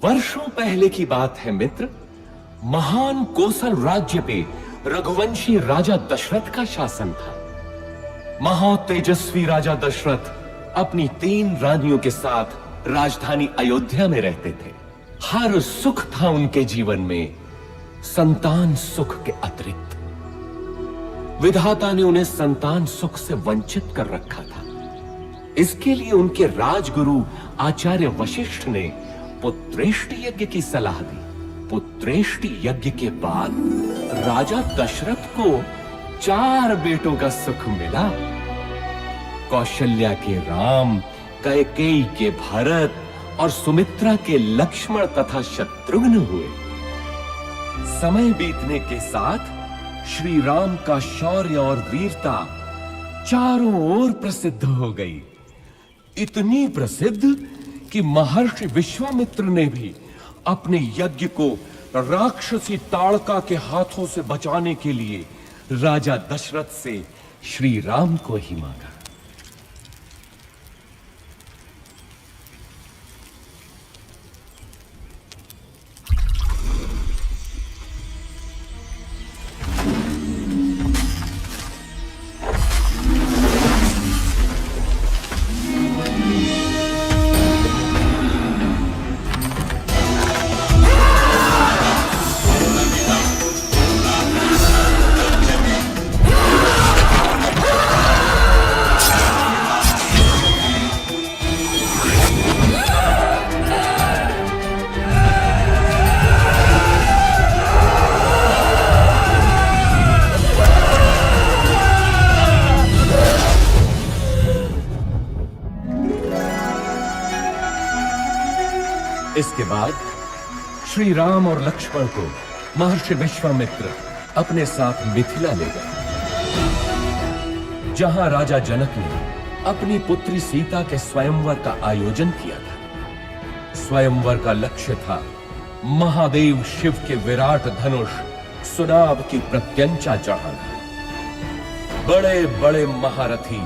वर्षों पहले की बात है मित्र। महान कोसल राज्य पे रघुवंशी राजा दशरथ का शासन था। महातेजस्वी राजा दशरथ अपनी 3 रानियों के साथ राजधानी अयोध्या में रहते थे। हर सुख था उनके जीवन में, संतान सुख के अतिरिक्त। विधाता ने उन्हें संतान सुख से वंचित कर रखा था। इसके लिए उनके राजगुरु आचार्य वशिष्ठ ने पुत्रेष्टि यज्ञ की सलाह दी। पुत्रेष्टि यज्ञ के बाद राजा दशरथ को 4 बेटों का सुख मिला। कौशल्या के राम, कैकेयी के भरत और सुमित्रा के लक्ष्मण तथा शत्रुघ्न हुए। समय बीतने के साथ श्री राम का शौर्य और वीरता चारों ओर प्रसिद्ध हो गई। इतनी प्रसिद्ध कि महर्षि विश्वामित्र ने भी अपने यज्ञ को राक्षसी ताड़का के हाथों से बचाने के लिए राजा दशरथ से श्री राम को ही मांगा। इसके बाद श्री राम और लक्ष्मण को महर्षि विश्वामित्र अपने साथ मिथिला ले गए, जहां राजा जनक ने अपनी पुत्री सीता के स्वयंवर का आयोजन किया था। स्वयंवर का लक्ष्य था महादेव शिव के विराट धनुष सुनाभ की प्रत्यंचा चढ़ाना। बड़े बड़े महारथी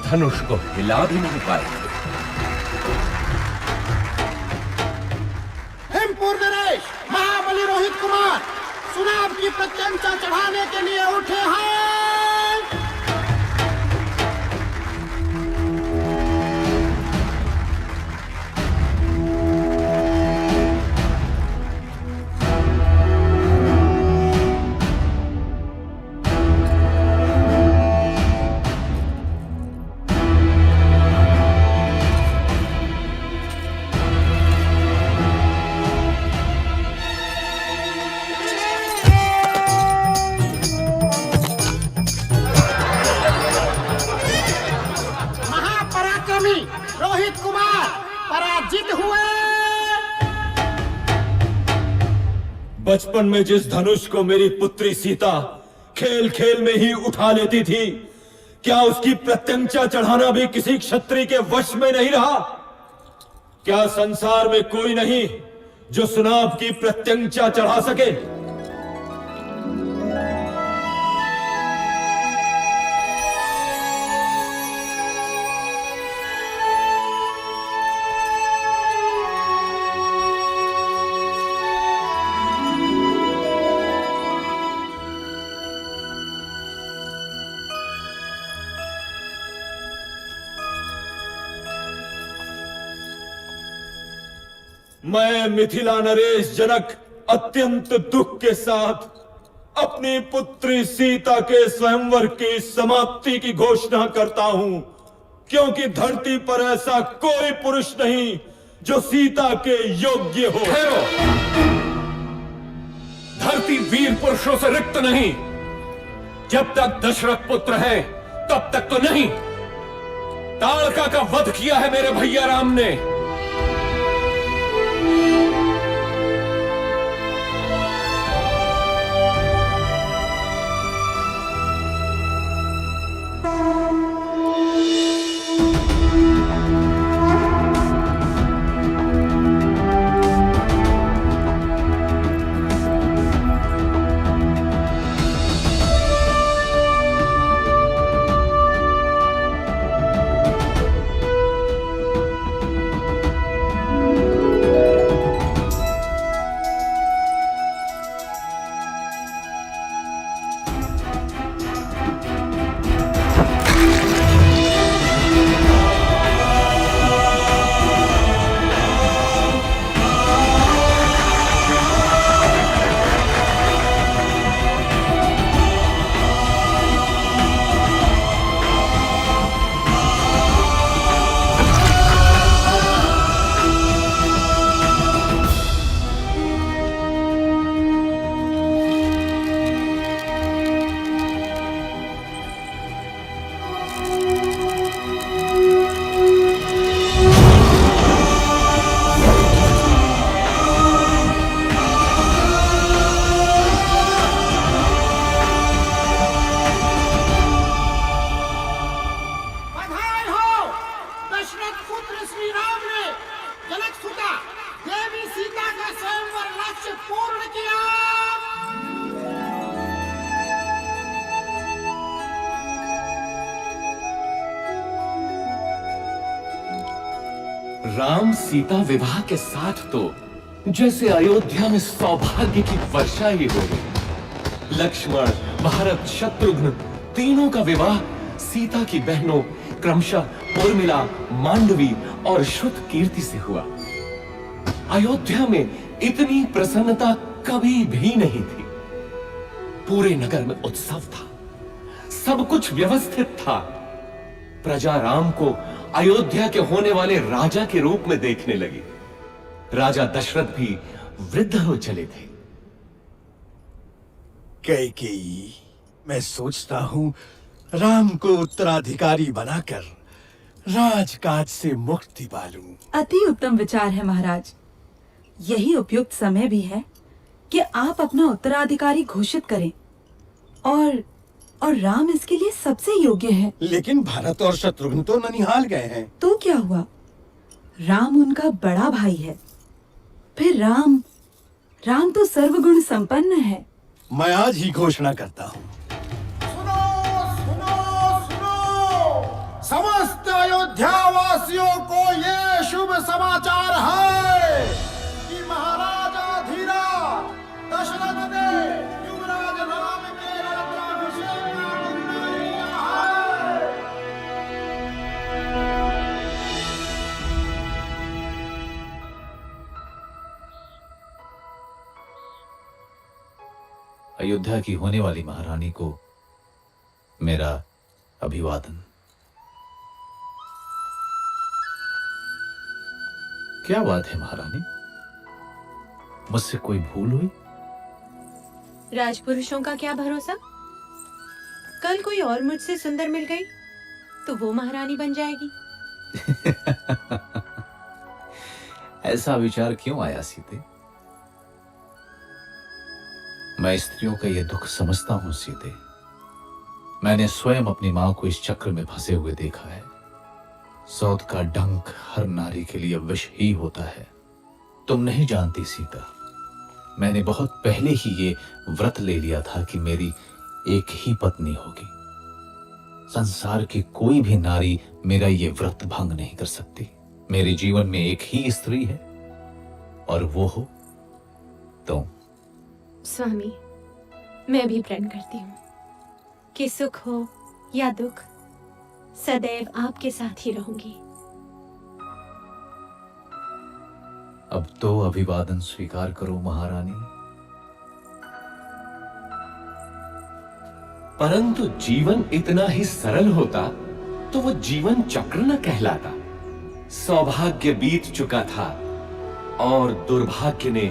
धनुष को हिला भी नहीं पाए थे। महाबली रोहित कुमार सुनाभ की प्रत्यंचा चढ़ाने के लिए उठे हैं। स्वामी रोहित कुमार पराजित हुए। बचपन में जिस धनुष को मेरी पुत्री सीता खेल खेल में ही उठा लेती थी, क्या उसकी प्रत्यंचा चढ़ाना भी किसी क्षत्रिय के वश में नहीं रहा? क्या संसार में कोई नहीं जो सुनाभ की प्रत्यंचा चढ़ा सके? मैं मिथिला नरेश जनक अत्यंत दुख के साथ अपनी पुत्री सीता के स्वयंवर की समाप्ति की घोषणा करता हूं, क्योंकि धरती पर ऐसा कोई पुरुष नहीं जो सीता के योग्य हो। ठहरो, धरती वीर पुरुषों से रिक्त नहीं। जब तक दशरथ पुत्र है तब तक तो नहीं। ताड़का का वध किया है मेरे भैया राम ने। राम सीता विवाह के साथ तो जैसे अयोध्या में सौभाग्य की वर्षा ही हो गई। लक्ष्मण, भरत, शत्रुघ्न तीनों का विवाह सीता की बहनों क्रमशः उर्मिला, मांडवी और श्रुत कीर्ति से हुआ। अयोध्या में इतनी प्रसन्नता कभी भी नहीं थी। पूरे नगर में उत्सव था, सब कुछ व्यवस्थित था। प्रजा राम को अयोध्या के होने वाले राजा के रूप में देखने लगी। राजा दशरथ भी वृद्ध हो चले थे। कैकेयी, मैं सोचता हूं राम को उत्तराधिकारी बनाकर राजकाज से मुक्ति पालूं। अति उत्तम विचार है महाराज। यही उपयुक्त समय भी है कि आप अपना उत्तराधिकारी घोषित करें और राम इसके लिए सबसे योग्य है। लेकिन भरत और शत्रुघ्न तो ननिहाल गए हैं। तो क्या हुआ? राम उनका बड़ा भाई है। फिर राम तो सर्वगुण संपन्न है। मैं आज ही घोषणा करता हूँ। सुनो सुनो सुनो, समस्त अयोध्या वासियों को ये शुभ समाचार है कि महाराजा धीराज दशरथ ने युवराज राम के राज्याभिषेक का निर्णय लिया है। अयोध्या की होने वाली महारानी को मेरा अभिवादन। क्या बात है महारानी, मुझसे कोई भूल हुई? राजपुरुषों का क्या भरोसा, कल कोई और मुझसे सुंदर मिल गई तो वो महारानी बन जाएगी। ऐसा विचार क्यों आया सीते? मैं स्त्रियों का यह दुख समझता हूं सीते। मैंने स्वयं अपनी मां को इस चक्र में फंसे हुए देखा है। सौत का डंक हर नारी के लिए विष ही होता है। तुम नहीं जानती सीता, मैंने बहुत पहले ही ये व्रत ले लिया था कि मेरी एक ही पत्नी होगी। संसार की कोई भी नारी मेरा ये व्रत भंग नहीं कर सकती। मेरे जीवन में एक ही स्त्री है और वो हो तुम। स्वामी, मैं भी प्रण करती हूँ कि सुख हो या दुख, सदैव आपके साथ ही रहूंगी। अब तो अभिवादन स्वीकार करो महारानी। परंतु जीवन इतना ही सरल होता तो वो जीवन चक्र न कहलाता। सौभाग्य बीत चुका था और दुर्भाग्य ने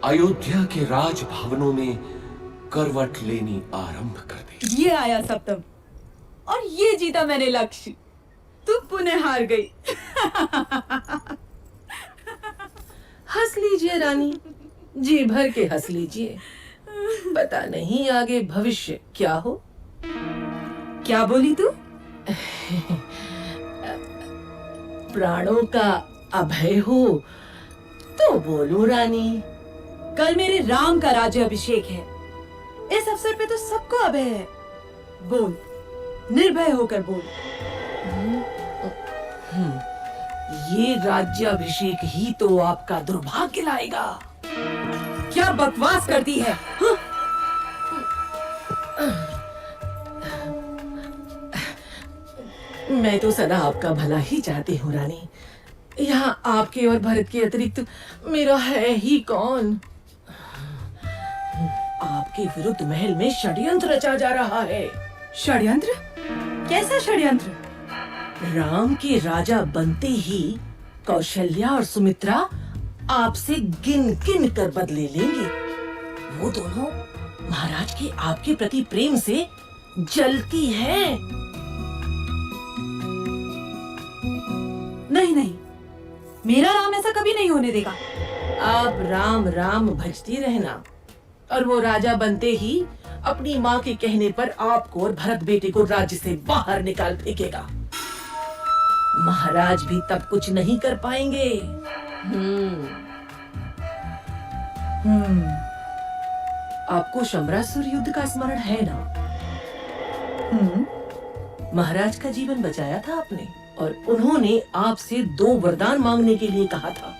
अयोध्या के राजभवनों में करवट लेनी आरंभ कर दी। ये आया सप्तम और ये जीता मैंने लक्ष्य। तू पुनः हार गई। हंस लीजिए रानी, जी भर के हंस लीजिए। पता नहीं आगे भविष्य क्या हो। क्या बोली तू? प्राणों का अभय हो तो बोलूं रानी। कल मेरे राम का राज्य अभिषेक है। इस अवसर पे तो सबको अभय है। बोल, निर्भय होकर बोल। ये राज्याभिषेक ही तो आपका दुर्भाग्य लाएगा। क्या बकवास करती है? हाँ? मैं तो सदा आपका भला ही चाहती हूँ रानी। यहाँ आपके और भरत के अतिरिक्त मेरा है ही कौन। आपके विरुद्ध महल में षड्यंत्र रचा जा रहा है। षड्यंत्र? कैसा षड्यंत्र? राम के राजा बनते ही कौशल्या और सुमित्रा आपसे गिन गिन कर बदले लेंगे। वो दोनों महाराज के आपके प्रति प्रेम से जलती हैं। नहीं नहीं, मेरा राम ऐसा कभी नहीं होने देगा। आप राम राम भजती रहना और वो राजा बनते ही अपनी माँ के कहने पर आपको और भरत बेटे को राज्य से बाहर निकाल फेंकेगा। महाराज भी तब कुछ नहीं कर पाएंगे। आपको शंबरासुर युद्ध का स्मरण है ना? महाराज का जीवन बचाया था आपने और उन्होंने आपसे 2 वरदान मांगने के लिए कहा था,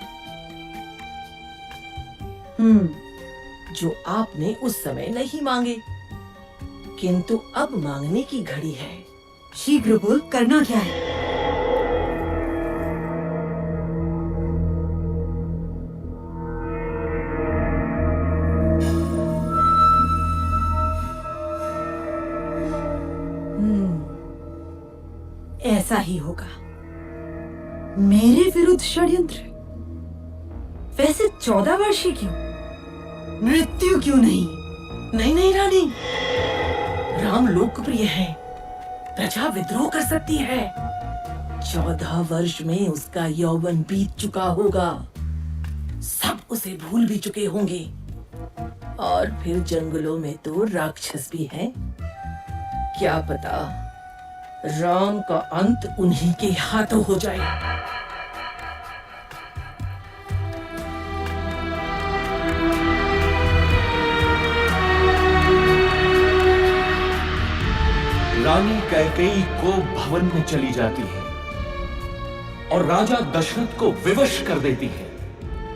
जो आपने उस समय नहीं मांगे, किंतु अब मांगने की घड़ी है। शीघ्र बोल, करना क्या है? ऐसा ही होगा। मेरे विरुद्ध षड्यंत्र? वैसे 14 वर्षीय क्यों? मृत्यु क्यों नहीं? नहीं नहीं रानी, राम लोकप्रिय है, प्रजा विद्रोह कर सकती है। 14 वर्ष में उसका यौवन बीत चुका होगा, सब उसे भूल भी चुके होंगे। और फिर जंगलों में तो राक्षस भी हैं। क्या पता राम का अंत उन्हीं के हाथों हो जाए। रानी कैकेयी को भवन में चली जाती है और राजा दशरथ को विवश कर देती है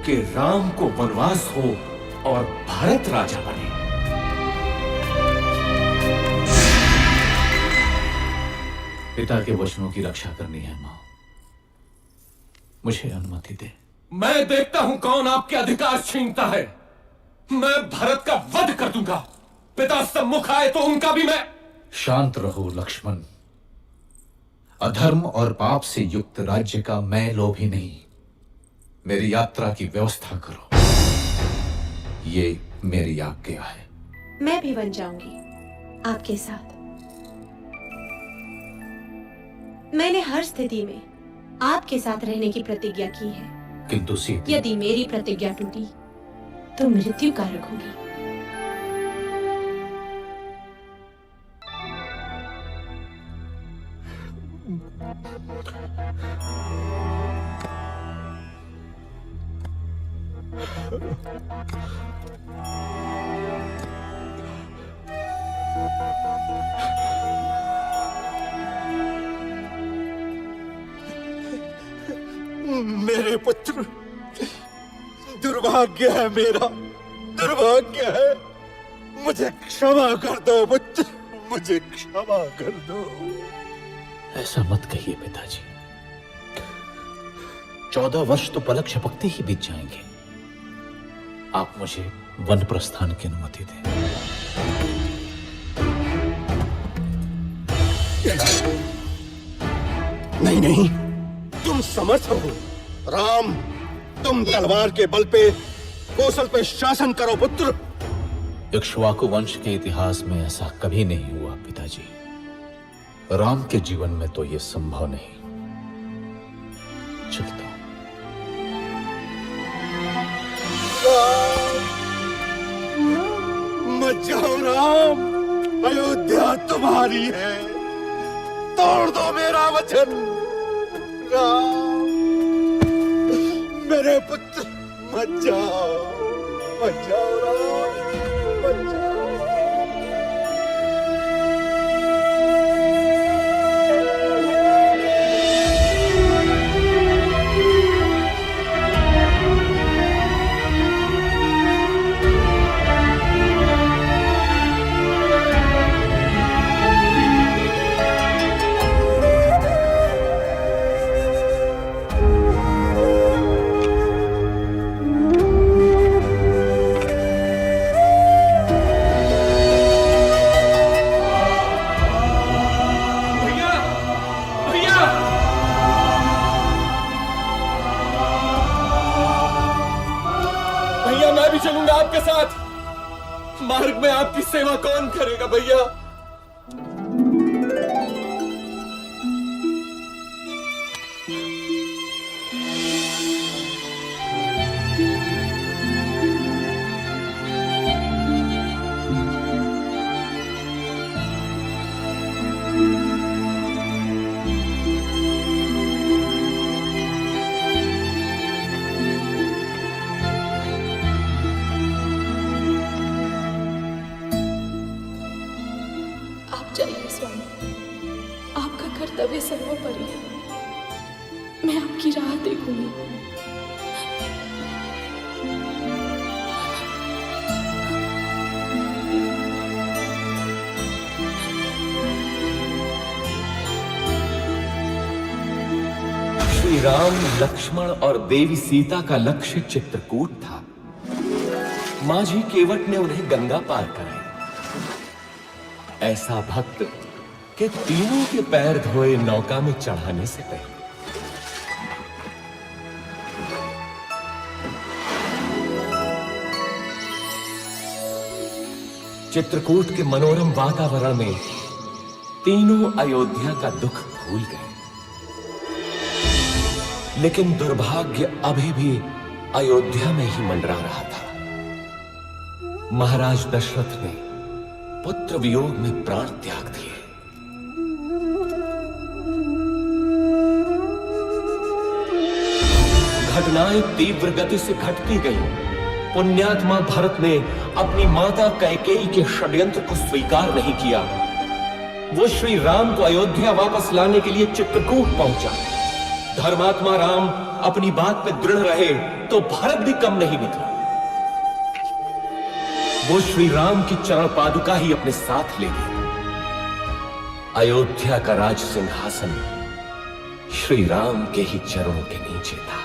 कि राम को वनवास हो और भरत राजा बने। पिता के वचनों की रक्षा करनी है मां, मुझे अनुमति दे। मैं देखता हूं कौन आपके अधिकार छीनता है। मैं भरत का वध कर दूंगा। पिता सम्मुख आए तो उनका भी मैं। शांत रहो लक्ष्मण। अधर्म और पाप से युक्त राज्य का मैं लोभी नहीं। मेरी यात्रा की व्यवस्था करो, ये मेरी आज्ञा है। मैं भी बन जाऊंगी आपके साथ। मैंने हर स्थिति में आपके साथ रहने की प्रतिज्ञा की है। किंतु सीते, यदि मेरी प्रतिज्ञा टूटी तो मृत्यु कारक होगी। मेरे पुत्र, दुर्भाग्य है मेरा, दुर्भाग्य है। मुझे क्षमा कर दो पुत्र, मुझे क्षमा कर दो। ऐसा मत कहिए पिताजी। 14 वर्ष तो पलक झपकते ही बीत जाएंगे। आप मुझे वन प्रस्थान की अनुमति दें। नहीं नहीं, तुम समर्थ हो। राम, तुम तलवार के बल पे कौशल पे शासन करो पुत्र। इक्ष्वाकु वंश के इतिहास में ऐसा कभी नहीं हुआ पिताजी। राम के जीवन में तो यह संभव नहीं। चलता हूं। मत जाओ राम, अयोध्या तुम्हारी है। तोड़ दो मेरा वचन। राम, मेरे पुत्र, मत जाओ, मत जाओ राम, मत जाओ। भैया, मैं भी चलूंगा आपके साथ। मार्ग में आपकी सेवा कौन करेगा भैया? जाइए स्वामी, आपका कर्तव्य सर्वोपरि है। मैं आपकी राह देखूंगी। श्री राम, लक्ष्मण और देवी सीता का लक्ष्य चित्रकूट था। माझी केवट ने उन्हें गंगा पार कराई। ऐसा भक्त कि तीनों के पैर धोए नौका में चढ़ाने से पहले। चित्रकूट के मनोरम वातावरण में तीनों अयोध्या का दुख भूल गए। लेकिन दुर्भाग्य अभी भी अयोध्या में ही मंडरा रहा था। महाराज दशरथ ने पुत्र वियोग में प्राण त्याग दिए। घटनाएं तीव्र गति से घटती गईं। पुण्यात्मा भरत ने अपनी माता कैकेयी के षड्यंत्र को स्वीकार नहीं किया। वो श्री राम को अयोध्या वापस लाने के लिए चित्रकूट पहुंचा। धर्मात्मा राम अपनी बात पे दृढ़ रहे तो भरत भी कम नहीं निकला। वो श्री राम की चरण पादुका ही अपने साथ ले गए। अयोध्या का राज सिंहासन श्री राम के ही चरणों के नीचे था।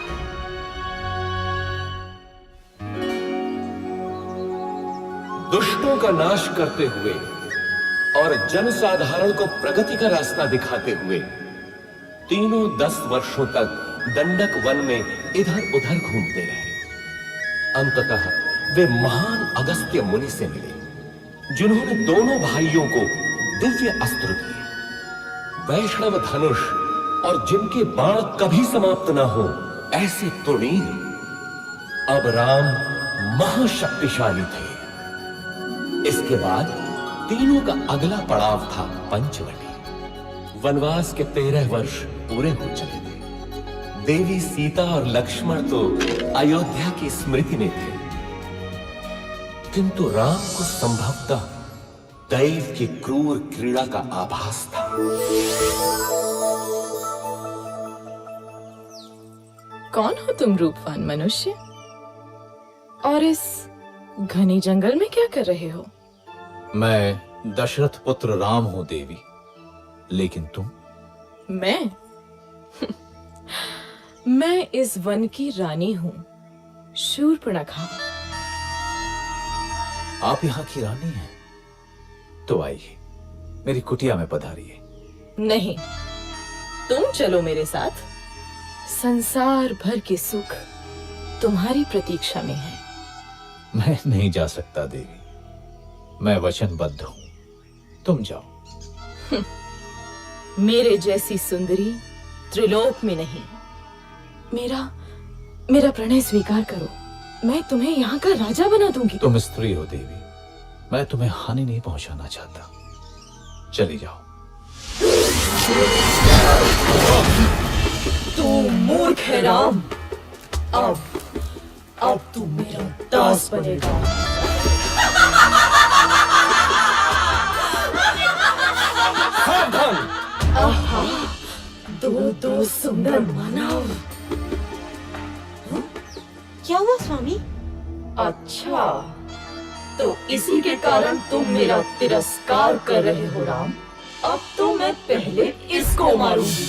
दुष्टों का नाश करते हुए और जनसाधारण को प्रगति का रास्ता दिखाते हुए तीनों 10 वर्षों तक दंडक वन में इधर उधर घूमते रहे। अंततः वे महान अगस्त्य मुनि से मिले, जिन्होंने दोनों भाइयों को दिव्य अस्त्र दिए। वैष्णव धनुष और जिनके बाण कभी समाप्त ना हो, ऐसे तुणीर अब राम महाशक्तिशाली थे। इसके बाद तीनों का अगला पड़ाव था पंचवटी। वनवास के 13 वर्ष पूरे हो चले थे। देवी सीता और लक्ष्मण तो अयोध्या की स्मृति में थे, किंतु राम को संभवतः दैव की क्रूर क्रीड़ा का आभास था। कौन हो तुम रूपवान मनुष्य? और इस घने जंगल में क्या कर रहे हो? मैं दशरथ पुत्र राम हूं देवी, लेकिन तुम? मैं मैं इस वन की रानी हूं, शूर्पणखा। आप यहाँ की रानी हैं? तो आइए, मेरी कुटिया में पधारिए। नहीं, तुम चलो मेरे साथ। संसार भर के सुख तुम्हारी प्रतीक्षा में है। मैं नहीं जा सकता देवी, मैं वचनबद्ध हूं। तुम जाओ। मेरे जैसी सुंदरी त्रिलोक में नहीं। मेरा प्रणय स्वीकार करो, मैं तुम्हें यहाँ का राजा बना दूंगी। तुम स्त्री हो देवी, मैं तुम्हें हानि नहीं पहुंचाना चाहता। चली जाओ। तू मूर्ख है राम। अब तू मेरा दास बनेगा। आहा, दो सुंदर मानव। क्या हुआ स्वामी? अच्छा, तो इसी के कारण तुम मेरा तिरस्कार कर रहे हो राम। अब तो मैं पहले इसको मारूंगी।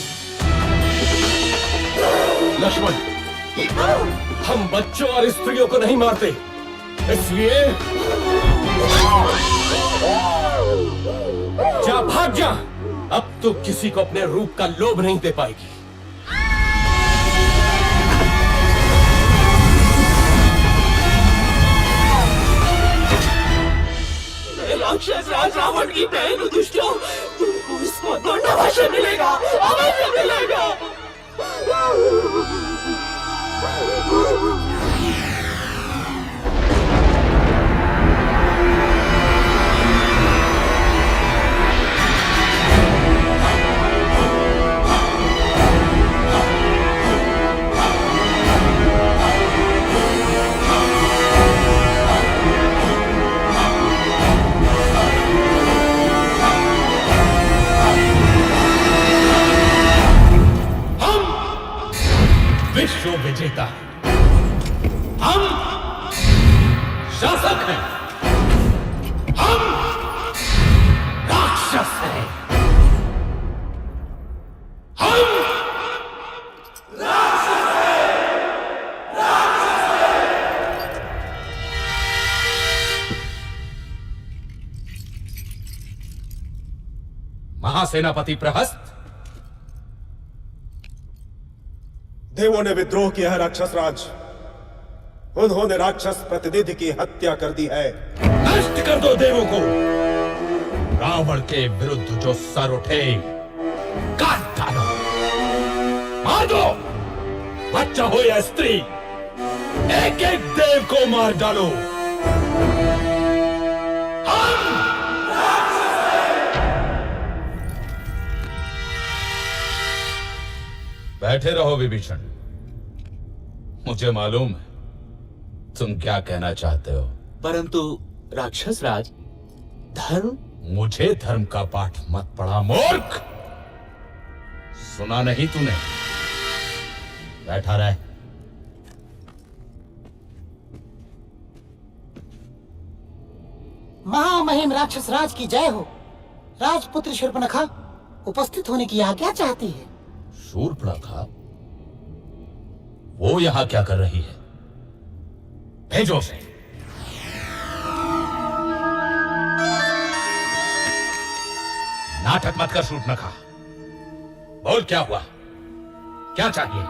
लक्ष्मण, हम बच्चों और स्त्रियों को नहीं मारते, इसलिए जा, भाग जा। अब तो किसी को अपने रूप का लोभ नहीं दे पाएगी। राक्षस राज रावण की बहन दुष्टों, तुमको इसको दंड अवश्य मिलेगा, अवश्य मिलेगा। विश्व विजेता है, हम शासक हैं, हम राक्षस हैं, हम राक्षस हैं। महासेनापति प्रहस्त, देवों ने विद्रोह किया है राक्षस राज। उन्होंने राक्षस प्रतिनिधि की हत्या कर दी है। नष्ट कर दो देवों को। रावण के विरुद्ध जो सर उठे काट डालो, मार दो। बच्चा हो या स्त्री, एक एक देव को मार डालो। बैठे रहो विभीषण, मुझे मालूम है तुम क्या कहना चाहते हो। परंतु राक्षस राज, धर्म। मुझे धर्म का पाठ मत पढ़ा मूर्ख। सुना नहीं तूने? बैठा रहे। महामहिम राक्षस राज की जय हो। राजपुत्र शूर्पणखा उपस्थित होने की आज्ञा चाहती है। शूर्पणखा? वो यहां क्या कर रही है? भेजो उसे। नाटक मत कर शूर्पणखा। बोल, क्या हुआ? क्या चाहिए?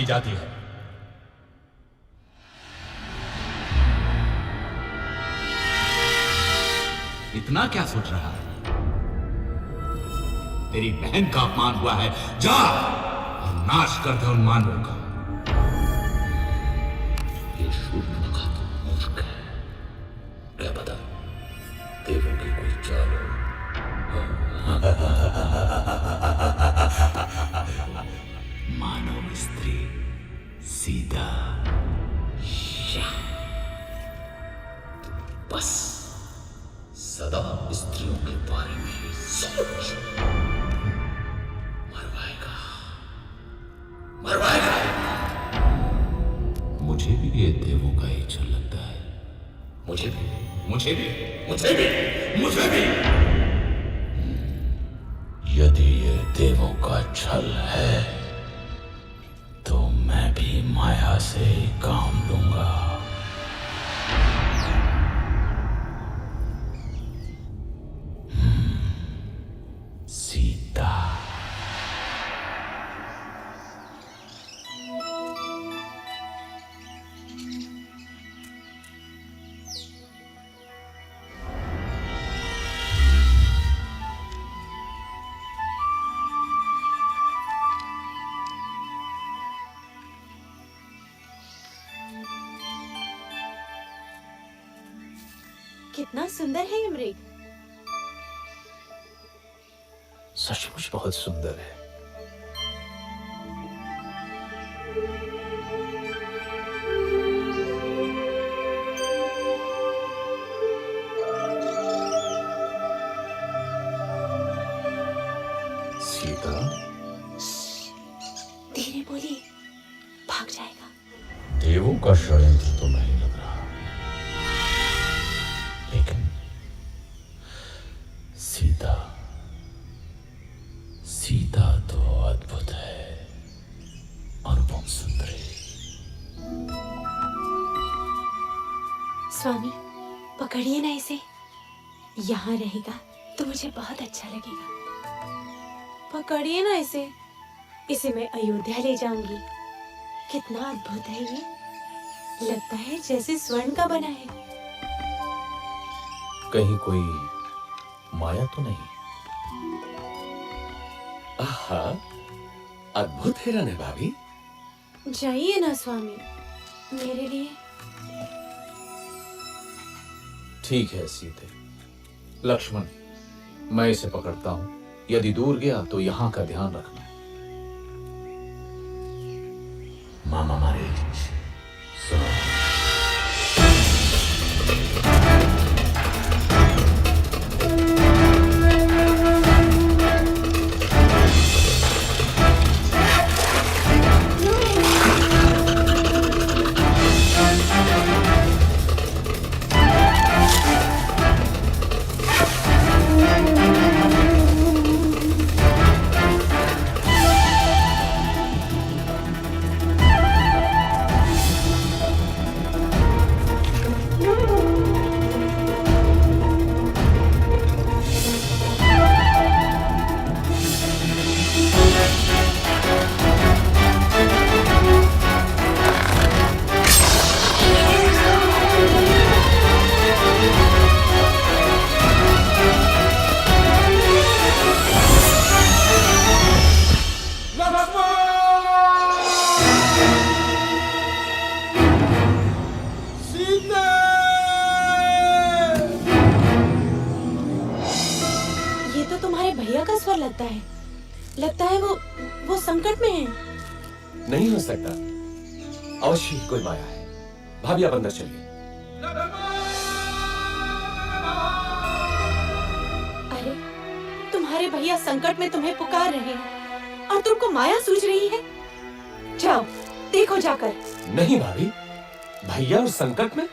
की जाती है। इतना क्या सोच रहा है? तेरी बहन का अपमान हुआ है, जा और नाश कर दे उन मानवों का। ये शूर्पणखा तो मूर्ख है, क्या पता देवों की कोई चाल हो। मानव स्त्री सीता, बस सदा स्त्रियों के बारे में ही सोच। मरवाएगा। मुझे भी ये देवों का ही छल लगता है। मुझे भी। यदि ये देवों का छल है तो मैं भी माया से ही काम लूंगा। सीता। कितना सुंदर है ये मृग। सचमुच बहुत सुंदर है। सीता, धीरे बोलिए, भाग जाएगा। देवों का षड्यंत्र तो नहीं लग रहा, लेकिन सीता तो अद्भुत है, अनुपम सुंदरी। स्वामी, पकड़िए ना इसे। यहाँ रहेगा तो मुझे बहुत अच्छा लगेगा। पकड़िए ना इसे। इसे मैं अयोध्या ले जाऊंगी। कितना अद्भुत है ये। लगता है जैसे स्वर्ण का बना है। कहीं कोई माया तो नहीं? आहा, अद्भुत है रानी भाभी। जाइए ना स्वामी, मेरे लिए। ठीक है सीते। लक्ष्मण, मैं इसे पकड़ता हूं। यदि दूर गया तो यहां का ध्यान रखना। मामा मारे सुनो। लगता है वो संकट में है। नहीं हो सकता, अवश्य ही कोई माया है। भाभी आप अंदर चलिए। अरे, तुम्हारे भैया संकट में तुम्हें पुकार रहे हैं और तुमको माया सूझ रही है। जाओ देखो जाकर। नहीं भाभी, भैया और संकट में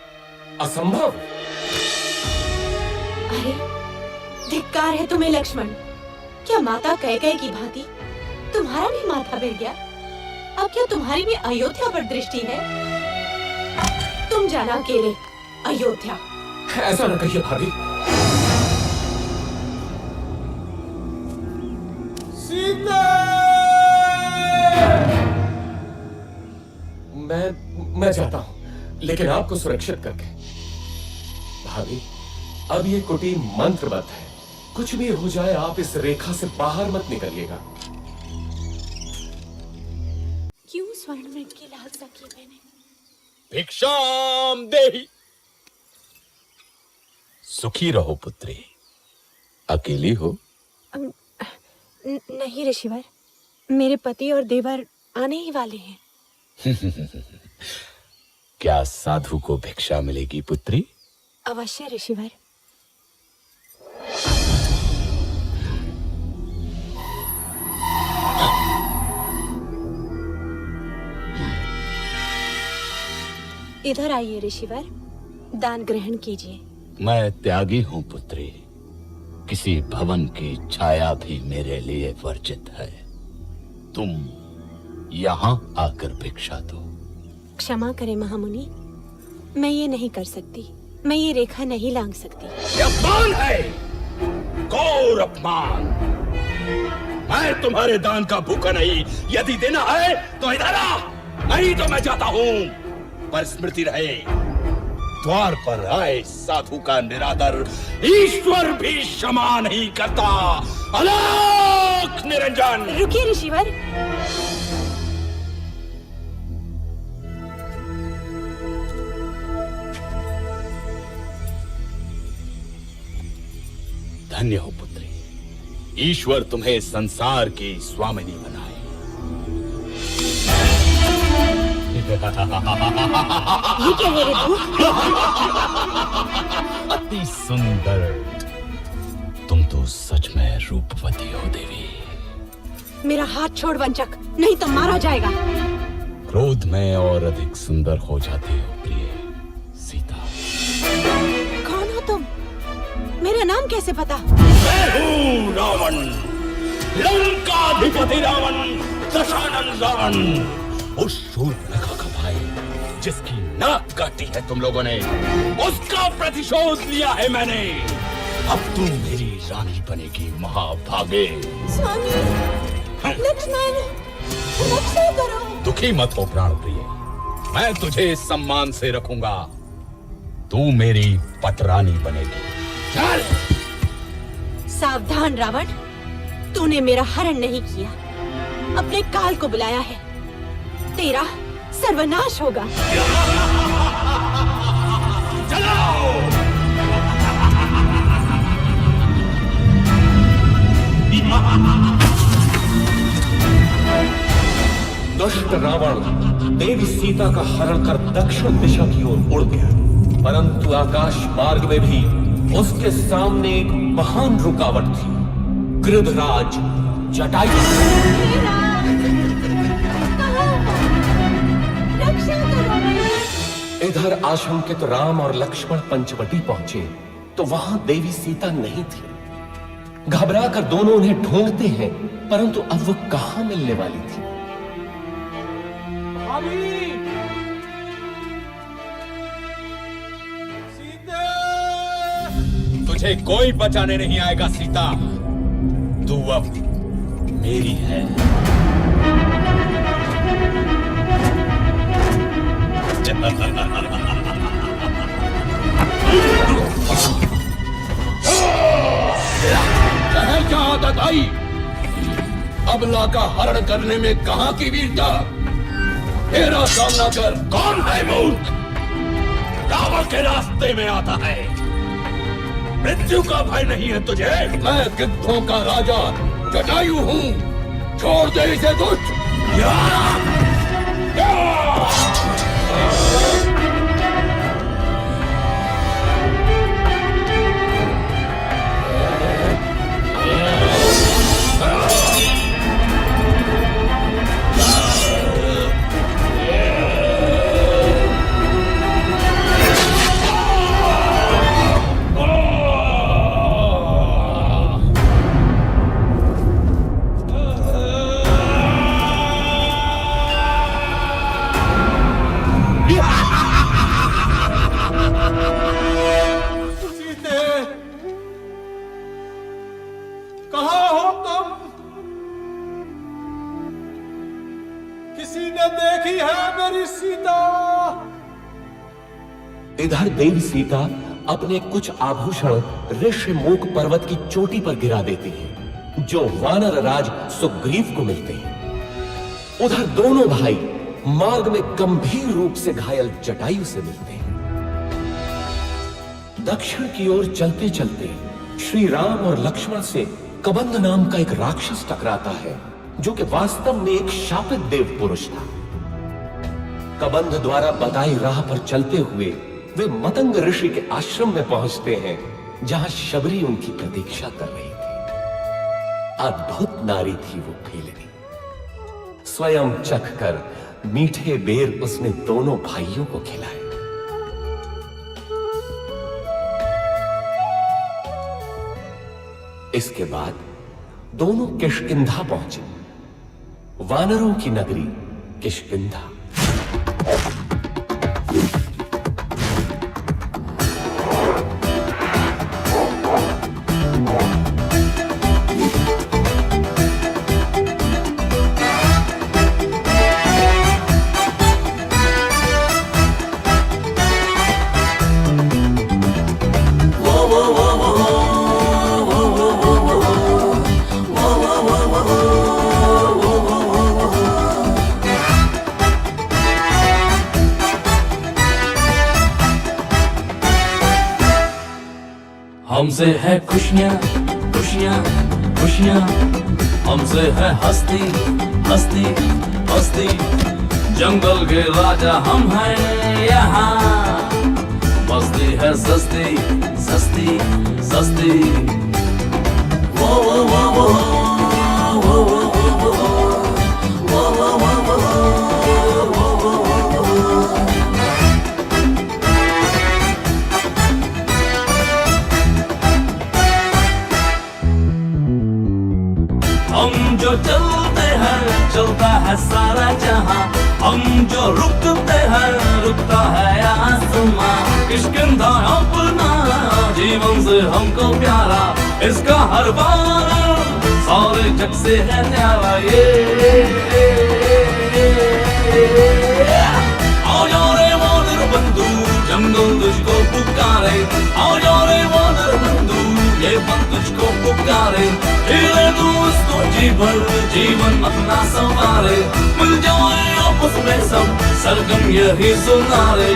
असंभव। अरे, धिक्कार है तुम्हें लक्ष्मण। क्या माता कैकेयी की भांति तुम्हारा भी माथा फिर गया? अब क्या तुम्हारी भी अयोध्या पर दृष्टि है? तुम जाना अकेले अयोध्या। ऐसा न कहिए भाभी। सीता! मैं जाता हूं, लेकिन आपको सुरक्षित करके। भाभी, अब ये कुटीर मंत्रबद्ध है। कुछ भी हो जाए आप इस रेखा से बाहर मत निकलिएगा। क्यों स्वर्ण मृग की लालसा की मैंने? भिक्षाम देहि। सुखी रहो पुत्री। अकेली हो? नहीं ऋषिवर, मेरे पति और देवर आने ही वाले हैं। क्या साधु को भिक्षा मिलेगी पुत्री? अवश्य ऋषिवर। इधर आइए ऋषिवर, दान ग्रहण कीजिए। मैं त्यागी हूं पुत्री। किसी भवन की छाया भी मेरे लिए वर्जित है। तुम यहाँ आकर भिक्षा दो। क्षमा करें महामुनि, मैं ये नहीं कर सकती। मैं ये रेखा नहीं लांघ सकती। ये अपमान है, घोर अपमान। मैं तुम्हारे दान का भूखा नहीं। यदि देना है तो इधर आ, नहीं तो मैं जाता हूँ। पर स्मृति रहे, द्वार पर आए साधु का निरादर ईश्वर भी क्षमा नहीं करता। अलौक निरंजन। रुकिए ऋषिवर। धन्य हो पुत्री, ईश्वर तुम्हें संसार की स्वामिनी बनाए। ये क्या है ऋतु? अति सुंदर। तुम तो सच में रूपवती हो देवी। मेरा हाथ छोड़ वंचक, नहीं तो मारा जाएगा। क्रोध में और अधिक सुंदर हो जाती हो प्रिय सीता। कौन हो तुम? मेरा नाम कैसे पता? मैं हूँ रावण, लंकाधिपति रावण, दशानन रावण। उस शूर्पणखा का भाई जिसकी नाक काटी है तुम लोगों ने, उसका प्रतिशोध लिया है मैंने। अब तू मेरी रानी बनेगी महाभागे। स्वामी, लक्ष्मण, रक्षा करो। दुखी मत हो प्राण प्रिय, मैं तुझे सम्मान से रखूंगा। तू मेरी पटरानी बनेगी। चल। सावधान रावण, तूने मेरा हरण नहीं किया, अपने काल को बुलाया है। तेरा सर्वनाश होगा। चलो। दुष्ट रावण देवी सीता का हरण कर दक्षिण दिशा की ओर उड़ गया, परंतु आकाश मार्ग में भी उसके सामने एक महान रुकावट थी। गृधराज जटायु। इधर आशंकित राम और लक्ष्मण पंचवटी पहुंचे तो वहां देवी सीता नहीं थी। घबरा कर दोनों उन्हें ढूंढते हैं, परंतु अब वो कहां मिलने वाली थी। तुझे कोई बचाने नहीं आएगा सीता, तू अब मेरी है। जहां तक आई, अबला का हरण करने में कहां की वीरता। तेरा सामना कर। कौन है मूर्ख, रावण के रास्ते में आता है। मृत्यु का भय नहीं है तुझे। मैं गिद्धों का राजा जटायु हूं। छोड़ दे इसे दुष्ट। इधर देवी सीता अपने कुछ आभूषण ऋषिमुख पर्वत की चोटी पर गिरा देती है, जो वानर राज सुग्रीव को मिलते हैं। उधर दोनों भाई मार्ग में गंभीर रूप से घायल जटायु से मिलते हैं। दक्षिण की ओर चलते चलते श्री राम और लक्ष्मण से कबंध नाम का एक राक्षस टकराता है, जो कि वास्तव में एक शापित देव पुरुष था। कबंध द्वारा बताई राह पर चलते हुए वे मतंग ऋषि के आश्रम में पहुंचते हैं, जहां शबरी उनकी प्रतीक्षा कर रही थी। अद्भुत नारी थी वो फेलनी। स्वयं चखकर मीठे बेर उसने दोनों भाइयों को खिलाए। इसके बाद दोनों किष्किंधा पहुंचे, वानरों की नगरी किष्किंधा। हमसे है खुशियाँ खुशियाँ खुशियाँ, हमसे है हस्ती हस्ती हस्ती। जंगल के राजा हम हैं यहाँ, मस्ती है सस्ती सस्ती सस्ती। वो वो वो वो वो वो वो वो वो वो वो वो। हम जो चलते हैं चलता है सारा जहां, हम जो रुकते हैं रुकता है आसमां। किष्किंधा अपना जीवन से हमको प्यारा, इसका हर बार सारे जग से है न्यारा। आओ जाओ रे वानर बंधु, जंगल तुझको पुकारे। आओ जाओ रे वानर बंधु, ये वन तुझको पुकारे। हीरे तू उसको जीवन अपना संवारे। मिल जाए आपस में सब सरगम यही सुनारे।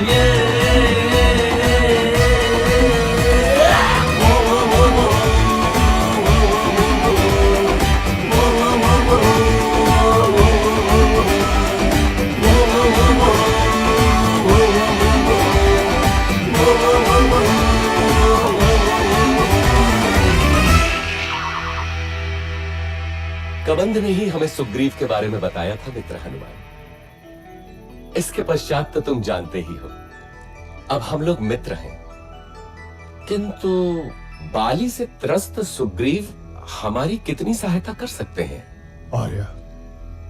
कबंध ने ही हमें सुग्रीव के बारे में बताया था मित्र हनुमान। इसके पश्चात तो तुम जानते ही हो, अब हम लोग मित्र हैं। किंतु बाली से त्रस्त सुग्रीव हमारी कितनी सहायता कर सकते हैं? आर्या,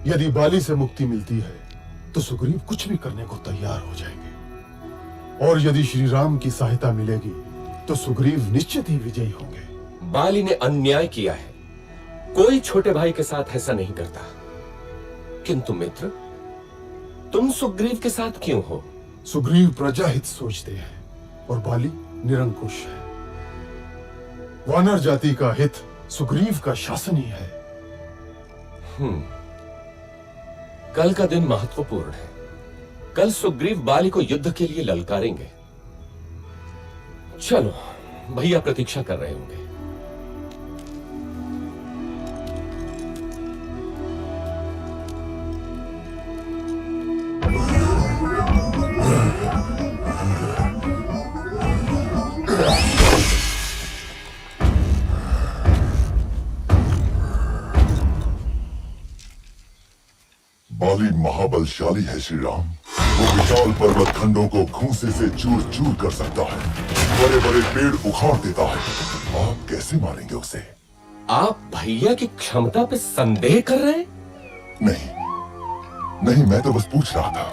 यदि बाली से मुक्ति मिलती है तो सुग्रीव कुछ भी करने को तैयार हो जाएंगे, और यदि श्री राम की सहायता मिलेगी तो सुग्रीव निश्चित ही विजयी होंगे। बाली ने अन्याय किया है, कोई छोटे भाई के साथ ऐसा नहीं करता। किंतु मित्र, तुम सुग्रीव के साथ क्यों हो? सुग्रीव प्रजाहित सोचते हैं और बाली निरंकुश है। वानर जाति का हित सुग्रीव का शासन ही है। कल का दिन महत्वपूर्ण है। कल सुग्रीव बाली को युद्ध के लिए ललकारेंगे। चलो, भैया प्रतीक्षा कर रहे होंगे। बाली महाबलशाली है श्री राम। वो विशाल पर्वत खंडों को खूंसे से चूर चूर कर सकता है, बड़े बड़े पेड़ उखाड़ देता है। आप कैसे मारेंगे उसे? आप भैया की क्षमता पे संदेह कर रहे हैं? नहीं, मैं तो बस पूछ रहा था।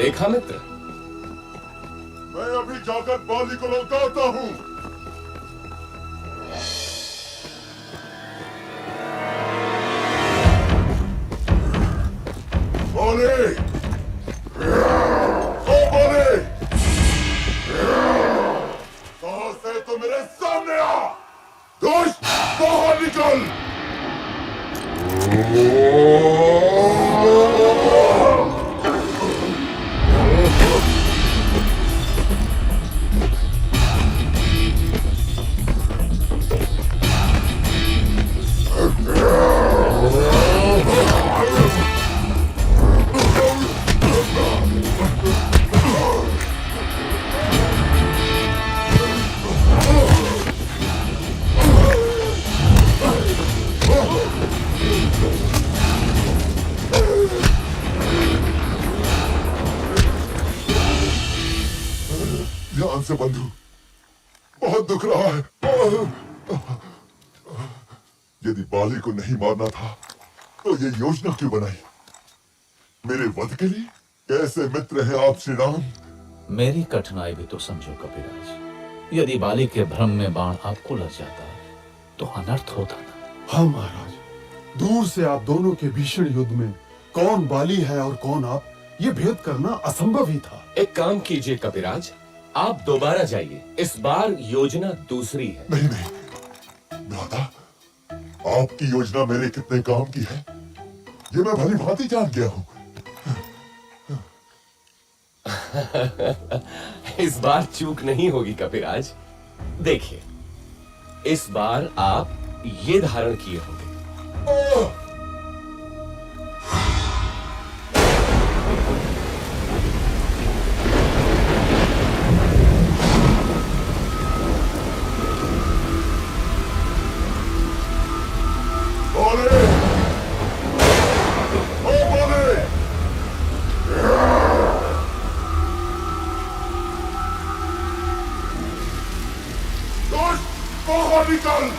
देखा मित्र, मैं अभी जाकर बाली को लौटाता हूँ। बाली, ओ बाली, कहां से तो मेरे सामने आ, दुष्ट बाहर निकल। ध्यान से बंधु, बहुत दुख रहा है। यदि बाली को नहीं मारना था तो ये योजना क्यों बनाई? मेरे वध के लिए? कैसे मित्र हैं आप श्री राम? मेरी कठिनाई भी तो समझो कपिराज। यदि बाली के भ्रम में बाण आपको लग जाता तो अनर्थ होता ना। हाँ महाराज, दूर से आप दोनों के भीषण युद्ध में कौन बाली है और कौन आप, ये भेद करना असंभव ही था। एक काम कीजिए कपिराज, आप दोबारा जाइए। इस बार योजना दूसरी है। नहीं नहीं भ्राता, आपकी योजना मेरे कितने काम की है ये मैं भली भांति जान गया हूँ। इस बार चूक नहीं होगी कपिराज। देखिए, इस बार आप ये धारण किए होंगे। बाहर निकल।